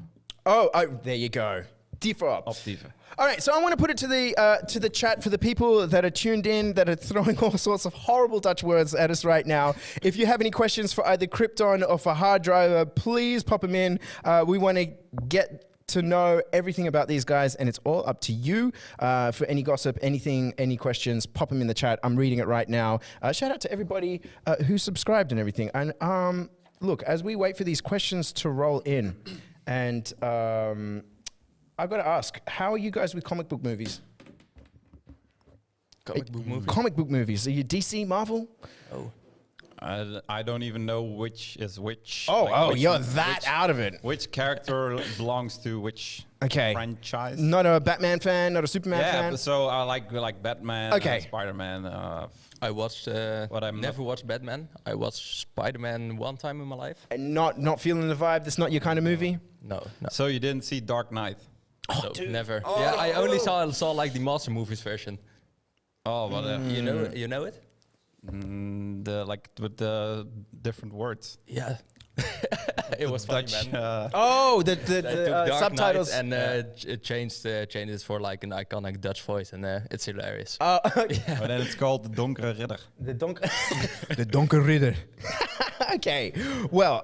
Speaker 2: Oh, there you go. Tief op.
Speaker 4: Optieven.
Speaker 2: All right, so I want to put it to the chat for the people that are tuned in, that are throwing all sorts of horrible Dutch words at us right now. If you have any questions for either Crypton or for Hard Driver, please pop them in. We want to get to know everything about these guys, and it's all up to you. For any gossip, anything, any questions, pop them in the chat. I'm reading it right now. Shout out to everybody who subscribed and everything. And look, as we wait for these questions to roll in, and I've got to ask, how are you guys with comic book movies? Comic book movies. Are you DC, Marvel?
Speaker 3: Oh.
Speaker 4: I don't even know which is which.
Speaker 2: You're that out of it.
Speaker 4: Which character belongs to which franchise?
Speaker 2: Not a Batman fan, not a Superman fan?
Speaker 4: Yeah, so I like Batman, Spider-Man.
Speaker 3: I watched, never watched Batman. I watched Spider-Man one time in my life.
Speaker 2: And not feeling the vibe? That's not your kind of movie?
Speaker 3: No.
Speaker 4: So you didn't see Dark Knight?
Speaker 3: Oh, no, dude. Never. Oh. Yeah, I only saw like the Master Movies version.
Speaker 4: Oh, well,
Speaker 3: you know it?
Speaker 4: With the different words.
Speaker 3: Yeah. It was funny,
Speaker 4: Dutch,
Speaker 3: man.
Speaker 2: The subtitles.
Speaker 3: And it changed it for like an iconic Dutch voice, and it's hilarious.
Speaker 4: But then it's called the Donkere Ridder.
Speaker 2: The Donker Ridder. Okay. Well,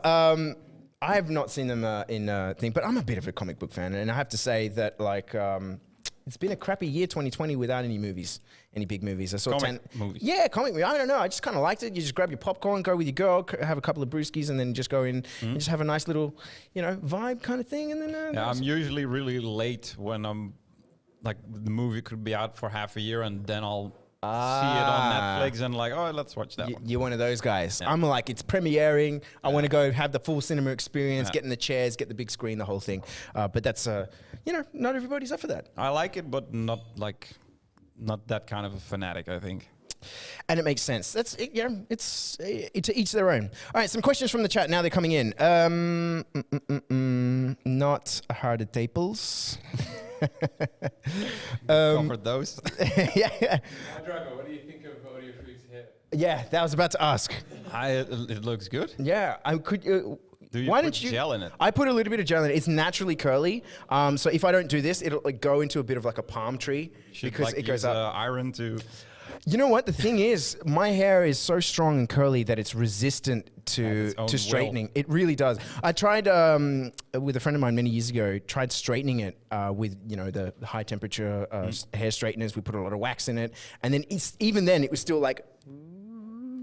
Speaker 2: I have not seen them in thing, but I'm a bit of a comic book fan, and I have to say that It's been a crappy year, 2020, without any movies, any big movies. I saw
Speaker 4: movies.
Speaker 2: Yeah, comic movie. I don't know. I just kind of liked it. You just grab your popcorn, go with your girl, have a couple of brewskis, and then just go in and just have a nice little, vibe kind of thing. And then
Speaker 4: I'm usually really late when I'm like the movie could be out for half a year, and then I'll see it on Netflix and like, oh, let's watch that one.
Speaker 2: You're one of those guys. Yeah. I'm like, it's premiering. I want to go have the full cinema experience, get in the chairs, get the big screen, the whole thing. But that's, not everybody's up for that.
Speaker 4: I like it, but not that kind of a fanatic, I think.
Speaker 2: And it makes sense. That's it's to each their own. All right, some questions from the chat. Now they're coming in. Not hard tables.
Speaker 4: Covered those.
Speaker 2: Yeah.
Speaker 5: Drago, what do you think of Audio Freak's hair?
Speaker 2: Yeah, that was about to ask.
Speaker 4: It looks good.
Speaker 2: Yeah, I could.
Speaker 4: Do you
Speaker 2: why
Speaker 4: put
Speaker 2: don't you
Speaker 4: gel in it?
Speaker 2: I put a little bit of gel in it. It's naturally curly. So if I don't do this, it'll like go into a bit of like a palm tree because it goes up.
Speaker 4: Iron to.
Speaker 2: You know what? The thing is, my hair is so strong and curly that it's resistant to straightening. It really does. I tried with a friend of mine many years ago. Tried straightening it with the high temperature hair straighteners. We put a lot of wax in it, and then even then it was still like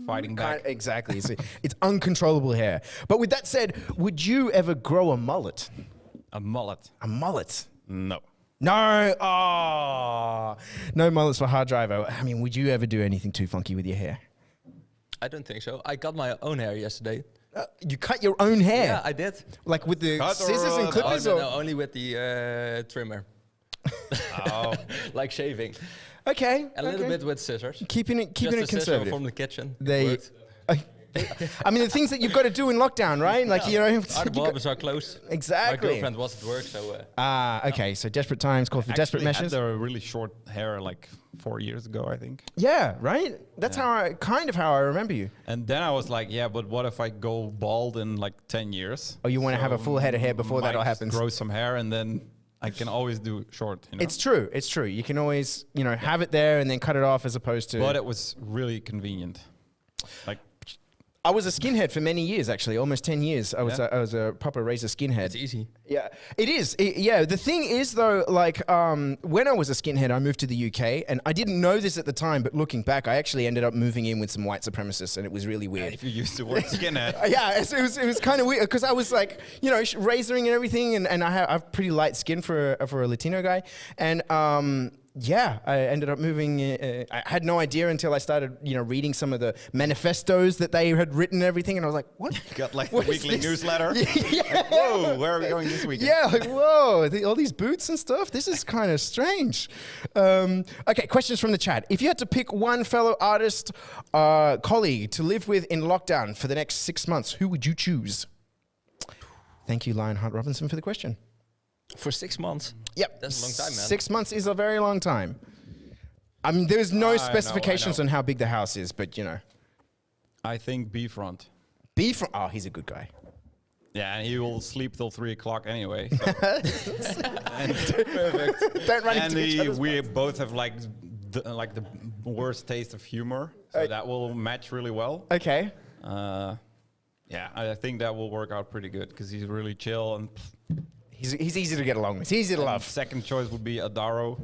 Speaker 4: fighting back.
Speaker 2: Exactly. It's uncontrollable hair. But with that said, would you ever grow a mullet?
Speaker 4: A mullet.
Speaker 2: A mullet?
Speaker 4: No.
Speaker 2: No, no mullets for Hard Driver. I mean, would you ever do anything too funky with your hair?
Speaker 3: I don't think so. I cut my own hair yesterday.
Speaker 2: You cut your own hair?
Speaker 3: Yeah, I did.
Speaker 2: Like with the scissors and clippers?
Speaker 3: No, only with the trimmer.
Speaker 4: Oh.
Speaker 3: Like shaving.
Speaker 2: Okay.
Speaker 3: A little bit with scissors.
Speaker 2: Keeping it conservative.
Speaker 3: From the kitchen.
Speaker 2: I mean, the things that you've got to do in lockdown, right? Like,
Speaker 3: Our barbers are close.
Speaker 2: Exactly.
Speaker 3: My girlfriend was at work, so...
Speaker 2: okay. So desperate times call for desperate measures.
Speaker 4: I had really short hair like 4 years ago, I think.
Speaker 2: Yeah, right? That's how I remember you.
Speaker 4: And then I was like, yeah, but what if I go bald in like 10 years?
Speaker 2: Oh, you want to have a full head of hair before that all happens?
Speaker 4: Grow some hair and then I can always do short.
Speaker 2: It's true. It's true. You can always, have it there and then cut it off as opposed to...
Speaker 4: But it was really convenient. Like...
Speaker 2: I was a skinhead for many years, actually, almost 10 years. I was a proper razor skinhead.
Speaker 3: It's easy.
Speaker 2: Yeah, it is. The thing is, though, like when I was a skinhead, I moved to the UK, and I didn't know this at the time, but looking back, I actually ended up moving in with some white supremacists, and it was really weird.
Speaker 4: If you used to work skinhead.
Speaker 2: Yeah, it was kind of weird because I was like, razoring and everything, and I have pretty light skin for a Latino guy, and yeah, I ended up moving. I had no idea until I started, reading some of the manifestos that they had written and everything, and I was like, "What?"
Speaker 4: You got like the weekly newsletter.
Speaker 2: Yeah.
Speaker 4: Like, whoa, where are we going this weekend?
Speaker 2: Yeah, like whoa, all these boots and stuff. This is kind of strange. Okay, questions from the chat. If you had to pick one fellow artist, colleague to live with in lockdown for the next 6 months, who would you choose? Thank you, Lionheart Robinson, for the question.
Speaker 3: For 6 months?
Speaker 2: Yep.
Speaker 3: That's a long time, man.
Speaker 2: 6 months is a very long time. I mean, there's no specifications on how big the house is, but
Speaker 4: I think B-Front.
Speaker 2: B-Front, oh, he's a good guy.
Speaker 4: Yeah, and he will sleep till 3 o'clock anyway. So.
Speaker 2: Perfect. Don't run into each other's
Speaker 4: we both have like the worst taste of humor, so that will match really well.
Speaker 2: Okay.
Speaker 4: Yeah, I think that will work out pretty good because he's really chill and...
Speaker 2: He's easy to get along with. He's easy to love.
Speaker 4: Second choice would be Adaro.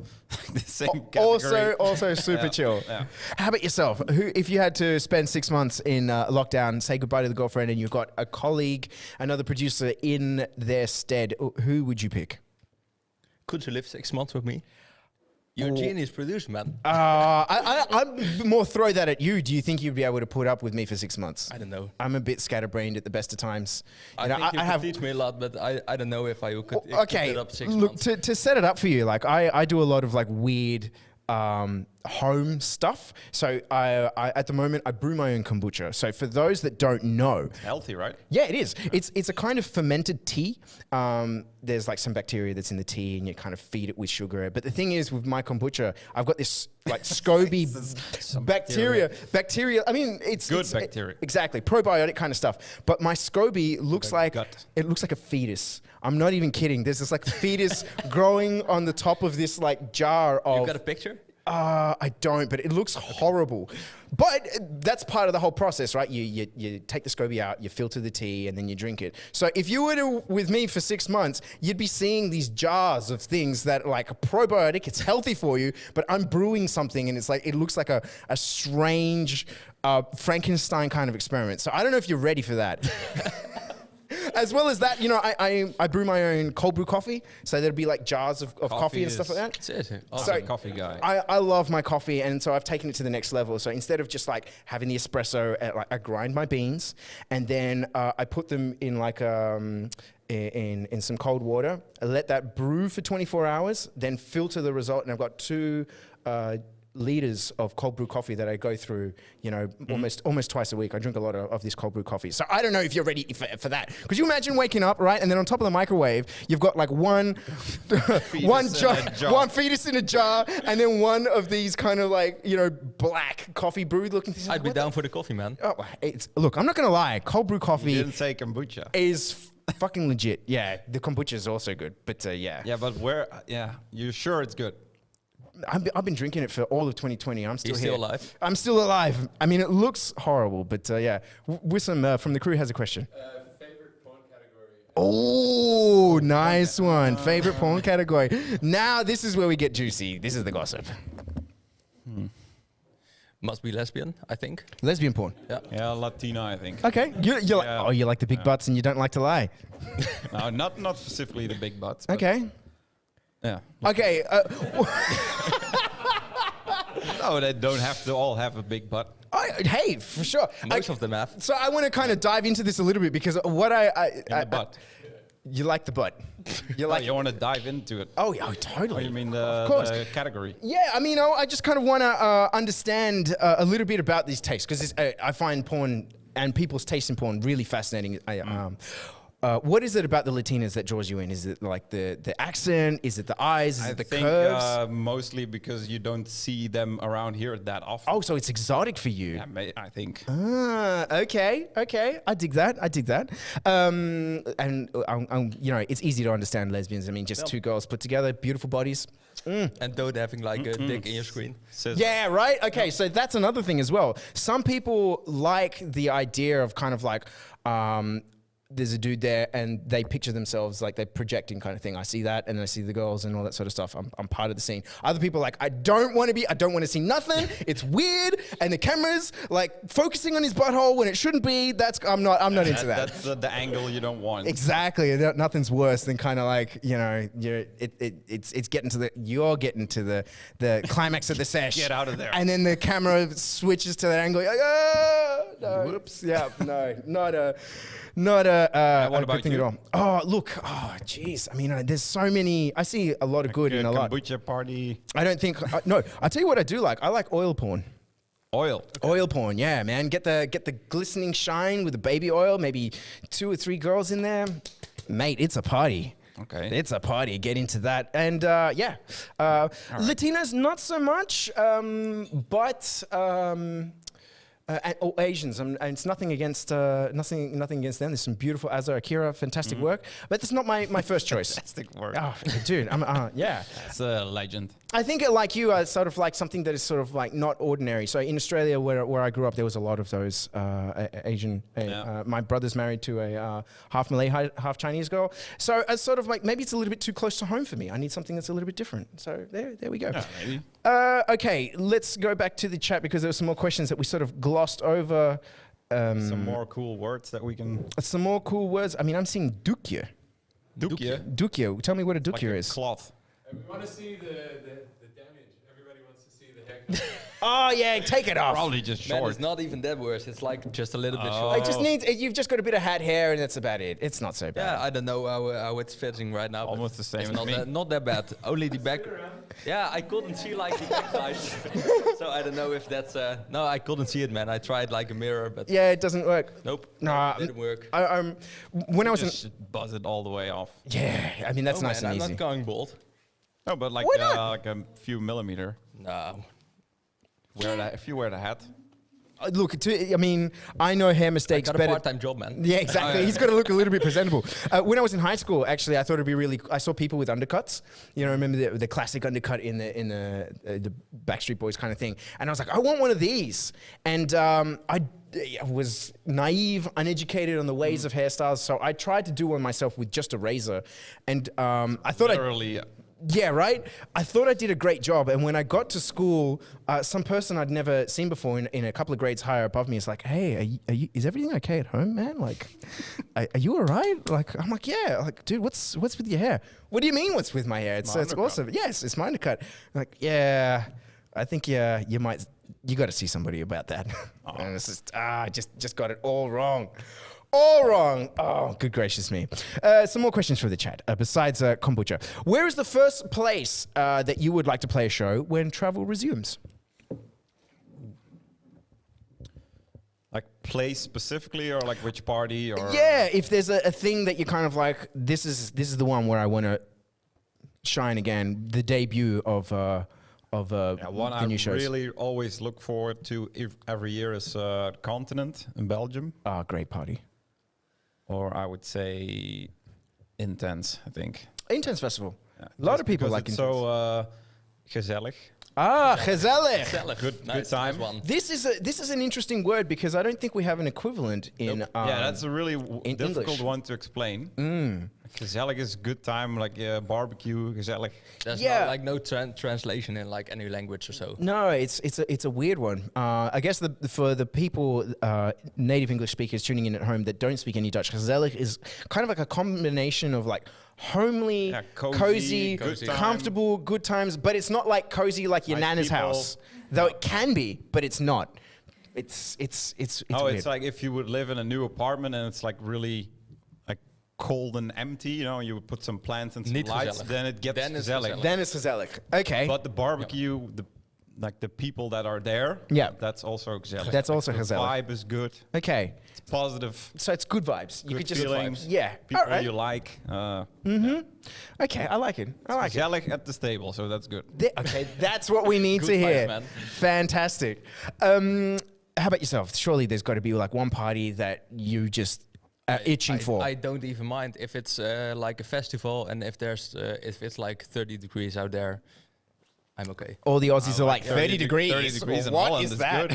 Speaker 4: The same category.
Speaker 2: Also super chill.
Speaker 4: Yeah.
Speaker 2: How about yourself? If you had to spend 6 months in lockdown, say goodbye to the girlfriend, and you've got a colleague, another producer in their stead, who would you pick?
Speaker 3: Could you live 6 months with me? You're a genius producer, man.
Speaker 2: I'd more throw that at you. Do you think you'd be able to put up with me for 6 months?
Speaker 3: I don't know.
Speaker 2: I'm a bit scatterbrained at the best of times.
Speaker 3: I think you could teach me a lot, but I don't know if I could
Speaker 2: okay,
Speaker 3: put up 6 months.
Speaker 2: Look, to set it up for you, like I do a lot of like weird home stuff. So I at the moment I brew my own kombucha. So for those that don't know,
Speaker 4: it's healthy, right?
Speaker 2: Yeah, it is. It's a kind of fermented tea. There's like some bacteria that's in the tea, and you kind of feed it with sugar. But the thing is, with my kombucha, I've got this like SCOBY bacteria. I mean, it's
Speaker 4: good bacteria.
Speaker 2: Exactly, probiotic kind of stuff. But my SCOBY looks like it looks like a fetus. I'm not even kidding. There's this like fetus growing on the top of this like jar of.
Speaker 3: You got a picture?
Speaker 2: I don't, but it looks horrible. But that's part of the whole process, right? You take the SCOBY out, you filter the tea, and then you drink it. So if you were with me for 6 months, you'd be seeing these jars of things that are like a probiotic, it's healthy for you, but I'm brewing something and it's like, it looks like a strange Frankenstein kind of experiment. So I don't know if you're ready for that. As well as that, I brew my own cold brew coffee, so there'd be like jars of coffee and stuff like that.
Speaker 3: That's it.
Speaker 4: I'm a coffee guy.
Speaker 2: I love my coffee, and so I've taken it to the next level. So instead of just like having the espresso, I grind my beans, and then I put them in like in some cold water. I let that brew for 24 hours, then filter the result, and I've got 2 liters of cold brew coffee that I go through, almost twice a week. I drink a lot of this cold brew coffee. So I don't know if you're ready for that. Could you imagine waking up, right? And then on top of the microwave, you've got like one fetus in a jar, and then one of these kind of like, black coffee brewed looking things.
Speaker 3: I'd be down for the coffee, man.
Speaker 2: Oh, look, I'm not going to lie. Cold brew coffee.
Speaker 4: You didn't say kombucha.
Speaker 2: Is fucking legit. Yeah, the kombucha is also good, but yeah.
Speaker 4: Yeah, but you sure it's good?
Speaker 2: I've been drinking it for all of 2020. I'm still
Speaker 3: You're
Speaker 2: here.
Speaker 3: still alive?
Speaker 2: I'm still alive. I mean, it looks horrible, but yeah. Wissam from the crew has a question.
Speaker 5: Favorite porn category?
Speaker 2: Oh, nice one. Favorite porn category. Now, this is where we get juicy. This is the gossip.
Speaker 3: Must be lesbian, I think.
Speaker 2: Lesbian porn.
Speaker 4: Yeah, Latina, I think.
Speaker 2: Okay. You like the big butts and you don't like to lie.
Speaker 4: No, not specifically the big butts.
Speaker 2: Okay.
Speaker 4: Yeah.
Speaker 2: Okay.
Speaker 4: No, they don't have to all have a big butt.
Speaker 2: Hey, for sure.
Speaker 3: Most of them have.
Speaker 2: So I want to kind of dive into this a little bit because what
Speaker 4: The butt.
Speaker 2: You like the butt.
Speaker 4: You want to dive into it.
Speaker 2: Oh, totally.
Speaker 4: Oh, you mean
Speaker 2: the
Speaker 4: category?
Speaker 2: Yeah, I mean, I just kind of want to understand a little bit about these tastes because I find porn and people's taste in porn really fascinating. What is it about the Latinas that draws you in? Is it like the accent? Is it the eyes? Is it the curves?
Speaker 4: Mostly because you don't see them around here that often.
Speaker 2: Oh, so it's exotic for you.
Speaker 4: Yeah, I think.
Speaker 2: Okay. I dig that. And it's easy to understand lesbians. I mean, just 2 girls put together, beautiful bodies.
Speaker 3: And don't having like a dick in your screen.
Speaker 2: Yeah, right? Okay, so that's another thing as well. Some people like the idea of kind of like, there's a dude there and they picture themselves like they're projecting kind of thing. I see that and I see the girls and all that sort of stuff. I'm part of the scene. Other people are like, I don't want to see nothing. It's weird. And the camera's like focusing on his butthole when it shouldn't be. I'm not into that.
Speaker 4: That's the angle you don't want.
Speaker 2: Exactly. Nothing's worse than kind of like, you're getting to the climax of the sesh.
Speaker 4: Get out of there.
Speaker 2: And then the camera switches to that angle. You're like, no. Whoops. Yeah, no, not a good thing at all. Oh, look. Oh, jeez. I mean, there's so many. I see a lot of good in a lot.
Speaker 4: Kombucha party.
Speaker 2: I don't think. No, I'll tell you what I do like. I like oil porn.
Speaker 4: Oil.
Speaker 2: Okay. Oil porn, yeah, man. Get the glistening shine with the baby oil. Maybe 2 or 3 girls in there. Mate, it's a party.
Speaker 4: Okay.
Speaker 2: It's a party. Get into that. And yeah. Right. Latinas, not so much. But... or Asians, and it's nothing against nothing against them. There's some beautiful Akira, fantastic work, but that's not my first choice.
Speaker 4: Fantastic work.
Speaker 2: Oh, dude, yeah.
Speaker 4: It's a legend.
Speaker 2: I think like you are sort of like something that is sort of like not ordinary. So in Australia, where I grew up, there was a lot of those Asian. My brother's married to a half Malay, half Chinese girl. So it's sort of like maybe it's a little bit too close to home for me. I need something that's a little bit different. So there we go.
Speaker 4: Yeah, maybe.
Speaker 2: Okay, let's go back to the chat because there were some more questions that we sort of glossed over.
Speaker 4: Some more cool words that we can...
Speaker 2: Some more cool words. I mean, I'm seeing dukje. Dukje. Tell me what a dukje is.
Speaker 4: Cloth.
Speaker 5: We want to see the damage. Everybody wants to see the haircut.
Speaker 2: Oh yeah, take it off.
Speaker 4: Probably just short.
Speaker 3: Man, it's not even that worse. It's like just a little bit short.
Speaker 2: It just needs. You've just got a bit of hat hair, and that's about it. It's not so bad.
Speaker 3: Yeah, I don't know how it's fitting right now.
Speaker 4: Almost the same
Speaker 3: It's
Speaker 4: as
Speaker 3: not
Speaker 4: me.
Speaker 3: not that bad. Only the back. Yeah, I couldn't see like the back side. So I don't know if that's. No, I couldn't see it, man. I tried like a mirror, but
Speaker 2: Yeah, it doesn't work.
Speaker 3: nope.
Speaker 2: No,
Speaker 3: it didn't work.
Speaker 2: When I was in,
Speaker 4: Just buzz it all the way off.
Speaker 2: yeah, I mean that's
Speaker 3: Oh,
Speaker 2: nice
Speaker 3: man,
Speaker 2: and
Speaker 3: I'm
Speaker 2: easy.
Speaker 3: not going bald.
Speaker 4: No, but like
Speaker 2: Why not?
Speaker 4: like a few millimeter.
Speaker 3: No.
Speaker 4: If you wear the hat.
Speaker 2: Look, I mean, I know hair mistakes
Speaker 3: better. A part-time job, man.
Speaker 2: Yeah, exactly. He's got to look a little bit presentable. When I was in high school, actually, I thought it'd be really. I saw people with undercuts. You know, remember the classic undercut in the Backstreet Boys kind of thing. And I was like, I want one of these. And I was naive, uneducated on the ways of hairstyles, so I tried to do one myself with just a razor. And I thought yeah, right? I thought I did a great job. And when I got to school, some person I'd never seen before in a couple of grades higher above me is like, hey, are you, is everything okay at home, man? Like, are you all right? Like, I'm like, yeah. Like, dude, what's with your hair? What do you mean what's with my hair? It's awesome. Yes, it's my undercut. I'm like, yeah, I think, yeah, you got to see somebody about that. And it's just got it all wrong. All wrong. Oh, good gracious me. Some more questions for the chat. Besides kombucha, where is the first place that you would like to play a show when travel resumes?
Speaker 4: Like place specifically, or like which party, or
Speaker 2: yeah, if there's a thing that you're kind of like, this is the one where I want to shine again. The debut of
Speaker 4: one
Speaker 2: the new shows.
Speaker 4: I really always look forward to every year is Continent in Belgium.
Speaker 2: Great party.
Speaker 4: Or I would say Intense, I think.
Speaker 2: Intense Festival. Yeah, a lot of people like
Speaker 4: it's
Speaker 2: Intense.
Speaker 4: So gezellig.
Speaker 2: Gezellig.
Speaker 4: Good time.
Speaker 3: Nice one.
Speaker 2: This is an interesting word because I don't think we have an equivalent in.
Speaker 4: Yeah, that's a really difficult
Speaker 2: English.
Speaker 4: one to explain. Gezellig is good time, like barbecue. Gezellig.
Speaker 3: There's no translation in like any language or so.
Speaker 2: No, it's a weird one. I guess for the people, native English speakers tuning in at home that don't speak any Dutch, gezellig is kind of like a combination of like homely, cozy, comfortable, good times, but it's not like cozy like your nana's house. Though it can be, but it's not. It's weird.
Speaker 4: It's like if you would live in a new apartment and it's like really like cold and empty, you know, you would put some plants and some lights, then it gets gezellig.
Speaker 2: Then it's gezellig. Okay.
Speaker 4: But the barbecue, the people that are there, that's also gezellig.
Speaker 2: That's also
Speaker 4: the
Speaker 2: gezellig.
Speaker 4: vibe is good.
Speaker 2: Okay.
Speaker 4: It's positive.
Speaker 2: So it's good vibes. You
Speaker 4: Good
Speaker 2: could just
Speaker 4: feelings.
Speaker 2: Yeah.
Speaker 4: People you like.
Speaker 2: Okay, I like it. I like it.
Speaker 4: Gezellig at the stable, so that's good.
Speaker 2: Okay, that's what we need to
Speaker 3: Good
Speaker 2: hear.
Speaker 3: vibes, man.
Speaker 2: Fantastic. How about yourself? Surely there's got to be like one party that you just are itching for.
Speaker 3: I don't even mind if it's like a festival and if it's like 30 degrees out there. I'm okay.
Speaker 2: All the Aussies are like 30 degrees.
Speaker 4: 30 degrees in
Speaker 2: What
Speaker 4: Holland
Speaker 2: is
Speaker 4: is
Speaker 2: that?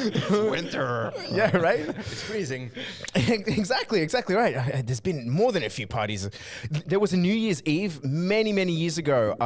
Speaker 4: It's winter.
Speaker 2: Yeah, right?
Speaker 3: It's freezing.
Speaker 2: Exactly right. There's been more than a few parties. There was a New Year's Eve many years ago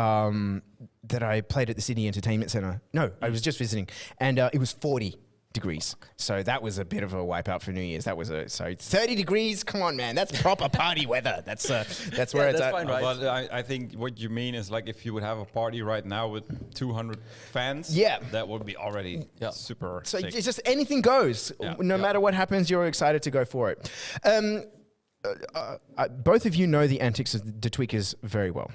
Speaker 2: that I played at the Sydney Entertainment Centre. No, I was just visiting. And it was 40 degrees. So that was a bit of a wipeout for New Year's. So 30 degrees, come on, man. That's proper party weather. That's where it's at.
Speaker 3: Fine, right?
Speaker 4: But I think what you mean is like if you would have a party right now with 200 fans, that would be already super
Speaker 2: So
Speaker 4: sick.
Speaker 2: it's just anything goes. No matter what happens, you're excited to go for it. Both of you know the antics of the Tweakers very well.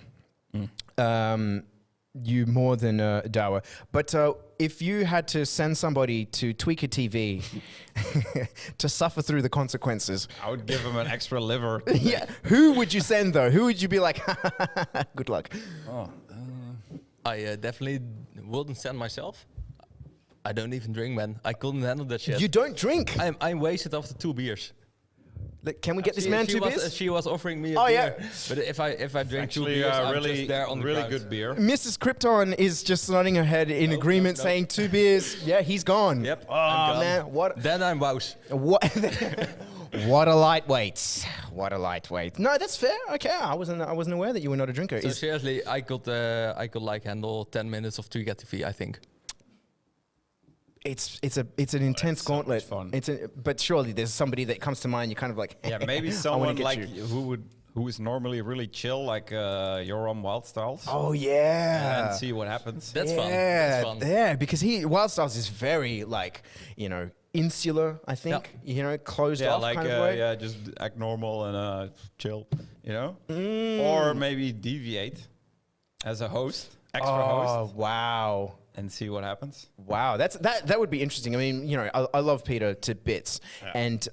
Speaker 2: You more than Dawa. But if you had to send somebody to Tweaker TV to suffer through the consequences,
Speaker 4: I would give them an extra liver.
Speaker 2: Yeah, who would you send though? Who would you be like, good luck?
Speaker 3: I definitely wouldn't send myself. I don't even drink, man. I couldn't handle that shit.
Speaker 2: You don't drink?
Speaker 3: I'm wasted after 2 beers.
Speaker 2: Can we get this man 2 beers?
Speaker 3: She was offering me a beer. But if I drink 2 beers, I'm just there on the ground.
Speaker 4: Good beer.
Speaker 2: Mrs. Crypton is just nodding her head in agreement, saying 2 beers. Yeah, he's gone.
Speaker 3: Yep.
Speaker 2: Oh, man. What?
Speaker 3: Then I'm wows.
Speaker 2: What? What a lightweight. What a lightweight. No, that's fair. Okay, I wasn't aware that you were not a drinker.
Speaker 3: So seriously, I could like handle 10 minutes of Tweaker TV, I think.
Speaker 2: It's an intense gauntlet.
Speaker 4: So much fun.
Speaker 2: But surely there's somebody that comes to mind. You're kind of like,
Speaker 4: yeah, maybe someone like who is normally really chill, like Joram Wildstyles.
Speaker 2: Oh yeah,
Speaker 4: and see what happens.
Speaker 3: That's fun. That's fun.
Speaker 2: Yeah, because Wildstyles is very like insular. I think closed off
Speaker 4: like
Speaker 2: kind of way.
Speaker 4: just act normal and chill, or maybe deviate as a host, extra host.
Speaker 2: Oh wow.
Speaker 4: And see what happens.
Speaker 2: Wow, that would be interesting. I mean, I love Peter to bits, and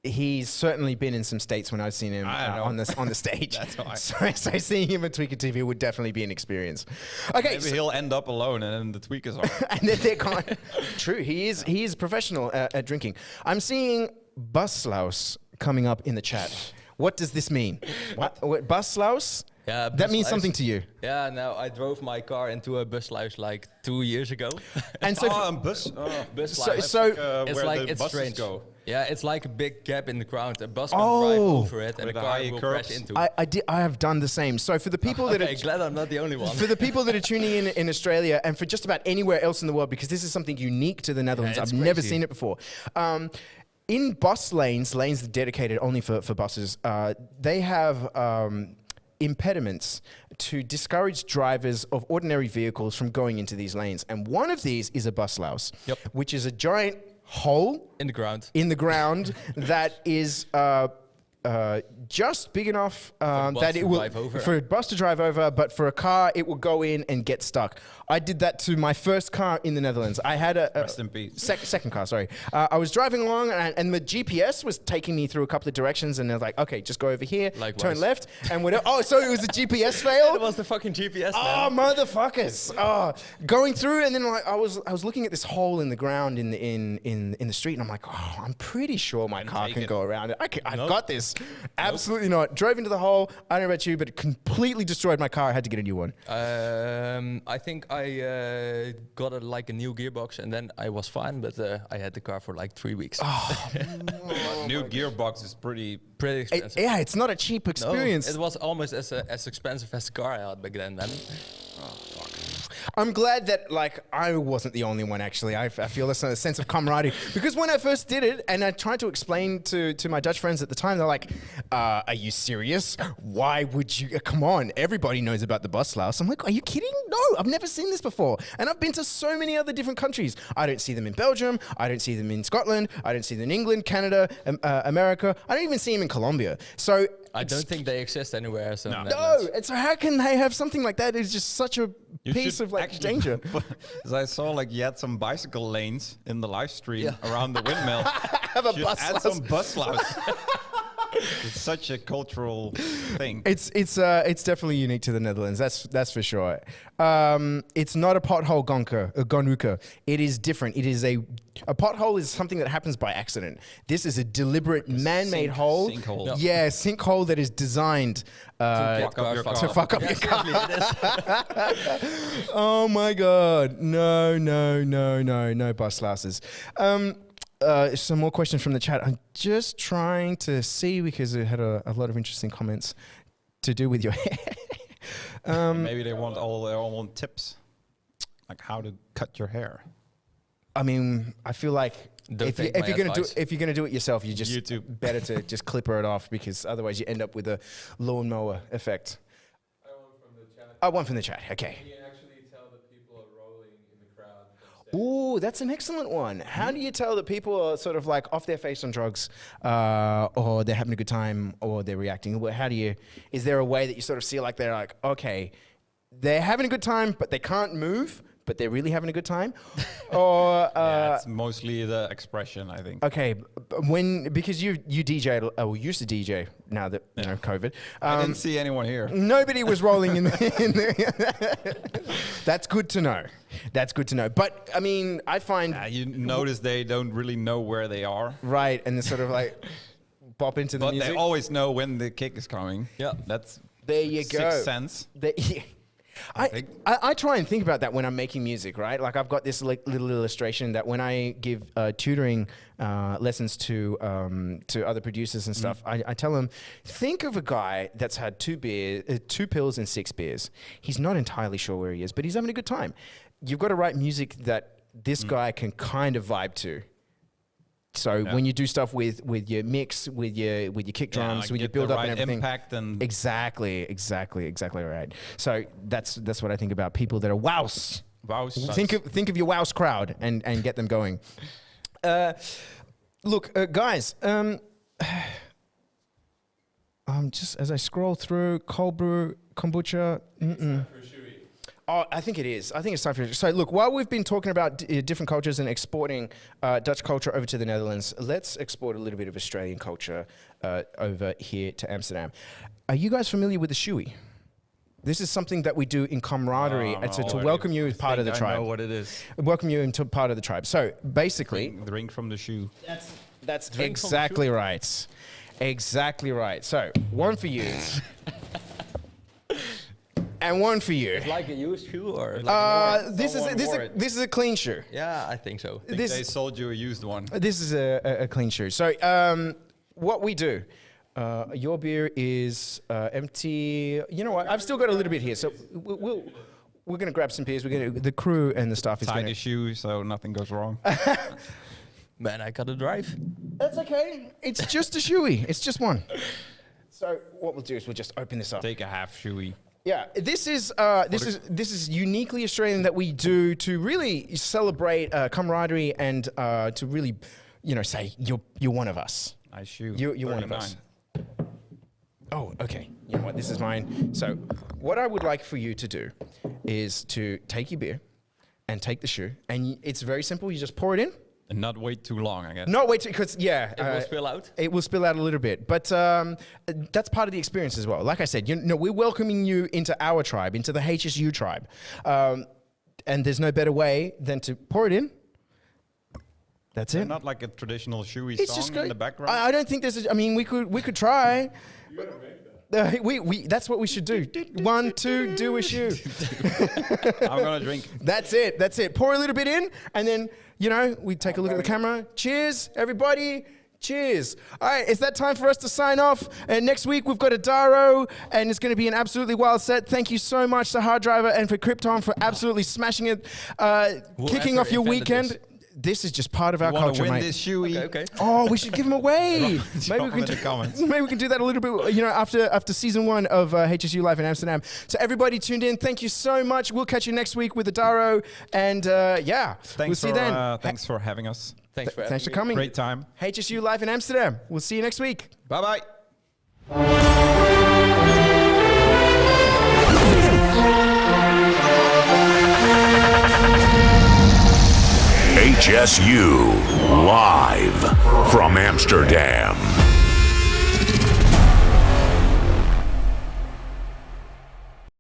Speaker 2: he's certainly been in some states when I've seen him on the stage.
Speaker 4: That's why.
Speaker 2: So seeing him at Tweaker TV would definitely be an experience. Okay,
Speaker 4: Maybe he'll end up alone, and then the tweakers are.
Speaker 2: and then they're gone. True, he is professional at drinking. I'm seeing Buslaus coming up in the chat. What does this mean? What Buslaus?
Speaker 3: Yeah,
Speaker 2: that means something to you.
Speaker 3: Yeah, no, I drove my car into a busluis like 2 years ago.
Speaker 2: And so,
Speaker 3: busluis.
Speaker 2: So
Speaker 3: it's
Speaker 4: where
Speaker 3: like
Speaker 4: the
Speaker 3: it's
Speaker 4: buses
Speaker 3: strange.
Speaker 4: go.
Speaker 3: Yeah, it's like a big gap in the ground. A bus can drive over it, and a car will crash into it.
Speaker 2: I have done the same. So for the people that are
Speaker 3: glad I'm not the only one.
Speaker 2: For the people that are tuning in Australia, and for just about anywhere else in the world, because this is something unique to the Netherlands. I've never seen it before. In bus lanes that are dedicated only for buses, they have impediments to discourage drivers of ordinary vehicles from going into these lanes. And one of these is a Buslaus, which is a giant hole
Speaker 3: in the ground
Speaker 2: that is just big enough that it will for a bus to drive over, but for a car it will go in and get stuck. I did that to my first car in the Netherlands. I had a second car. Sorry, I was driving along and the GPS was taking me through a couple of directions, and I was like, okay, just go over here, turn left, and whatever. Oh, so it was a GPS fail.
Speaker 3: It was the fucking GPS.
Speaker 2: Oh, motherfuckers! Oh, going through, and then like I was looking at this hole in the ground in the street, and I'm like, oh, I'm pretty sure my car can go around it. I've got this. Absolutely not. Drove into the hole. I don't know about you, but it completely destroyed my car. I had to get a new one.
Speaker 3: I think I got a new gearbox, and then I was fine, but I had the car for like 3 weeks.
Speaker 2: Oh,
Speaker 4: new gearbox is pretty
Speaker 3: expensive.
Speaker 2: It's not a cheap experience.
Speaker 3: No, it was almost as expensive as the car I had back then.
Speaker 2: I'm glad that I wasn't the only one. Actually, I feel a sense of camaraderie, because when I first did it and I tried to explain to my Dutch friends at the time, they're like, "Are you serious? Why would you? Come on, everybody knows about the Buslaus." I'm like, "Are you kidding? No, I've never seen this before." And I've been to so many other different countries. I don't see them in Belgium. I don't see them in Scotland. I don't see them in England, Canada, America. I don't even see them in Colombia. So
Speaker 3: I don't think they exist anywhere else.
Speaker 2: No, and so how can they have something like that? It's just such a piece of danger.
Speaker 4: As I saw, you had some bicycle lanes in the live stream around the windmill.
Speaker 2: Have a bus
Speaker 4: add some Buslaus. It's such a cultural thing.
Speaker 2: It's definitely unique to the Netherlands. That's for sure. It's not a pothole gonruka. It is different. It is a pothole is something that happens by accident. This is a deliberate man-made hole.
Speaker 4: Sinkhole. Yep.
Speaker 2: Yeah, sinkhole that is designed to fuck up your car. Oh my God! No Buslauses. Some more questions from the chat. I'm just trying to see, because it had a lot of interesting comments to do with your hair.
Speaker 4: Maybe they all want tips, like how to cut your hair.
Speaker 2: I mean, I feel like if you're gonna do it yourself, you just
Speaker 4: YouTube.
Speaker 2: better to just clipper it off, because otherwise you end up with a lawnmower effect. One from the chat. Okay. Ooh, that's an excellent one. How do you tell that people are sort of off their face on drugs, or they're having a good time, or they're reacting? Is there a way that you sort of see they're okay, they're having a good time, but they can't move, but they're really having a good time? Or
Speaker 4: it's mostly the expression, I think.
Speaker 2: Okay, because you DJ or used to DJ, now that you know COVID.
Speaker 4: I didn't see anyone here.
Speaker 2: Nobody was rolling in the That's good to know. That's good to know. But I mean, I find
Speaker 4: you notice they don't really know where they are.
Speaker 2: Right, and they sort of bop into the music.
Speaker 4: But they always know when the kick is coming.
Speaker 3: Yeah,
Speaker 4: that's
Speaker 2: there you go.
Speaker 4: Sixth sense.
Speaker 2: I try and think about that when I'm making music, right? I've got this little illustration that when I give tutoring lessons to other producers and stuff, I tell them, think of a guy that's had 2 pills and 6 beers. He's not entirely sure where he is, but he's having a good time. You've got to write music that this guy can kind of vibe to. So when you do stuff with your mix, with your kick drums, with your build up and everything,
Speaker 4: impact and
Speaker 2: exactly right. So that's what I think about people that are wows. Think of your wows crowd and get them going. Look, guys. Just as I scroll through, cold brew kombucha. Oh, I think it is. I think it's time for it. So look, while we've been talking about different cultures and exporting Dutch culture over to the Netherlands, let's export a little bit of Australian culture over here to Amsterdam. Are you guys familiar with the shoey? This is something that we do in camaraderie to welcome you as part of the tribe.
Speaker 4: I know what it is.
Speaker 2: Welcome you into part of the tribe. So basically,
Speaker 4: drink from the shoe.
Speaker 2: That's exactly right. Exactly right. So one for you. And one for you.
Speaker 3: It's like a used shoe or like
Speaker 2: this is a clean shoe.
Speaker 3: Yeah, I think so.
Speaker 4: They sold you a used one.
Speaker 2: This is a clean shoe. So what we do, your beer is empty. You know what? I've still got a little bit here, so we're gonna grab some beers. The crew and the staff is
Speaker 4: tie
Speaker 2: gonna
Speaker 4: the shoe so nothing goes wrong.
Speaker 3: Man, I gotta drive.
Speaker 2: That's okay. It's just a shoey. It's just one. So what we'll do is we'll just open this up.
Speaker 4: Take a half shoey.
Speaker 2: Yeah, this is uniquely Australian that we do to really celebrate camaraderie and to really, say you're one of us.
Speaker 4: Nice shoe.
Speaker 2: You're one of us. Oh, okay. You know what? This is mine. So, what I would like for you to do is to take your beer and take the shoe, and it's very simple. You just pour it in.
Speaker 4: And not wait too long, I guess.
Speaker 2: Not wait because
Speaker 3: it will spill out.
Speaker 2: It will spill out a little bit, but that's part of the experience as well. Like I said, we're welcoming you into our tribe, into the HSU tribe, and there's no better way than to pour it in. That's it.
Speaker 4: Not like a traditional shoey
Speaker 2: It's
Speaker 4: song
Speaker 2: just
Speaker 4: in the background.
Speaker 2: I don't think there's. We could try.
Speaker 5: You gotta make that.
Speaker 2: That's what we should do. 1, 2, do a shoe.
Speaker 4: I'm gonna drink.
Speaker 2: That's it. Pour a little bit in, and then we take a look at the camera. Cheers, everybody. Cheers. All right, it's that time for us to sign off. And next week we've got a Daro, and it's going to be an absolutely wild set. Thank you so much to Hard Driver and for Crypton for absolutely smashing it, kicking off your weekend. This is just part of our culture,
Speaker 4: win
Speaker 2: mate.
Speaker 4: This shoey.
Speaker 3: Okay.
Speaker 2: Oh, we should give them away. Maybe we can do that a little bit, after season 1 of HSU Live in Amsterdam. So everybody tuned in. Thank you so much. We'll catch you next week with the Daro, and we'll see you then.
Speaker 4: Thanks for having us.
Speaker 3: Thanks for
Speaker 2: coming.
Speaker 4: Great time.
Speaker 2: HSU Live in Amsterdam. We'll see you next week.
Speaker 4: Bye bye.
Speaker 1: HSU Live from Amsterdam.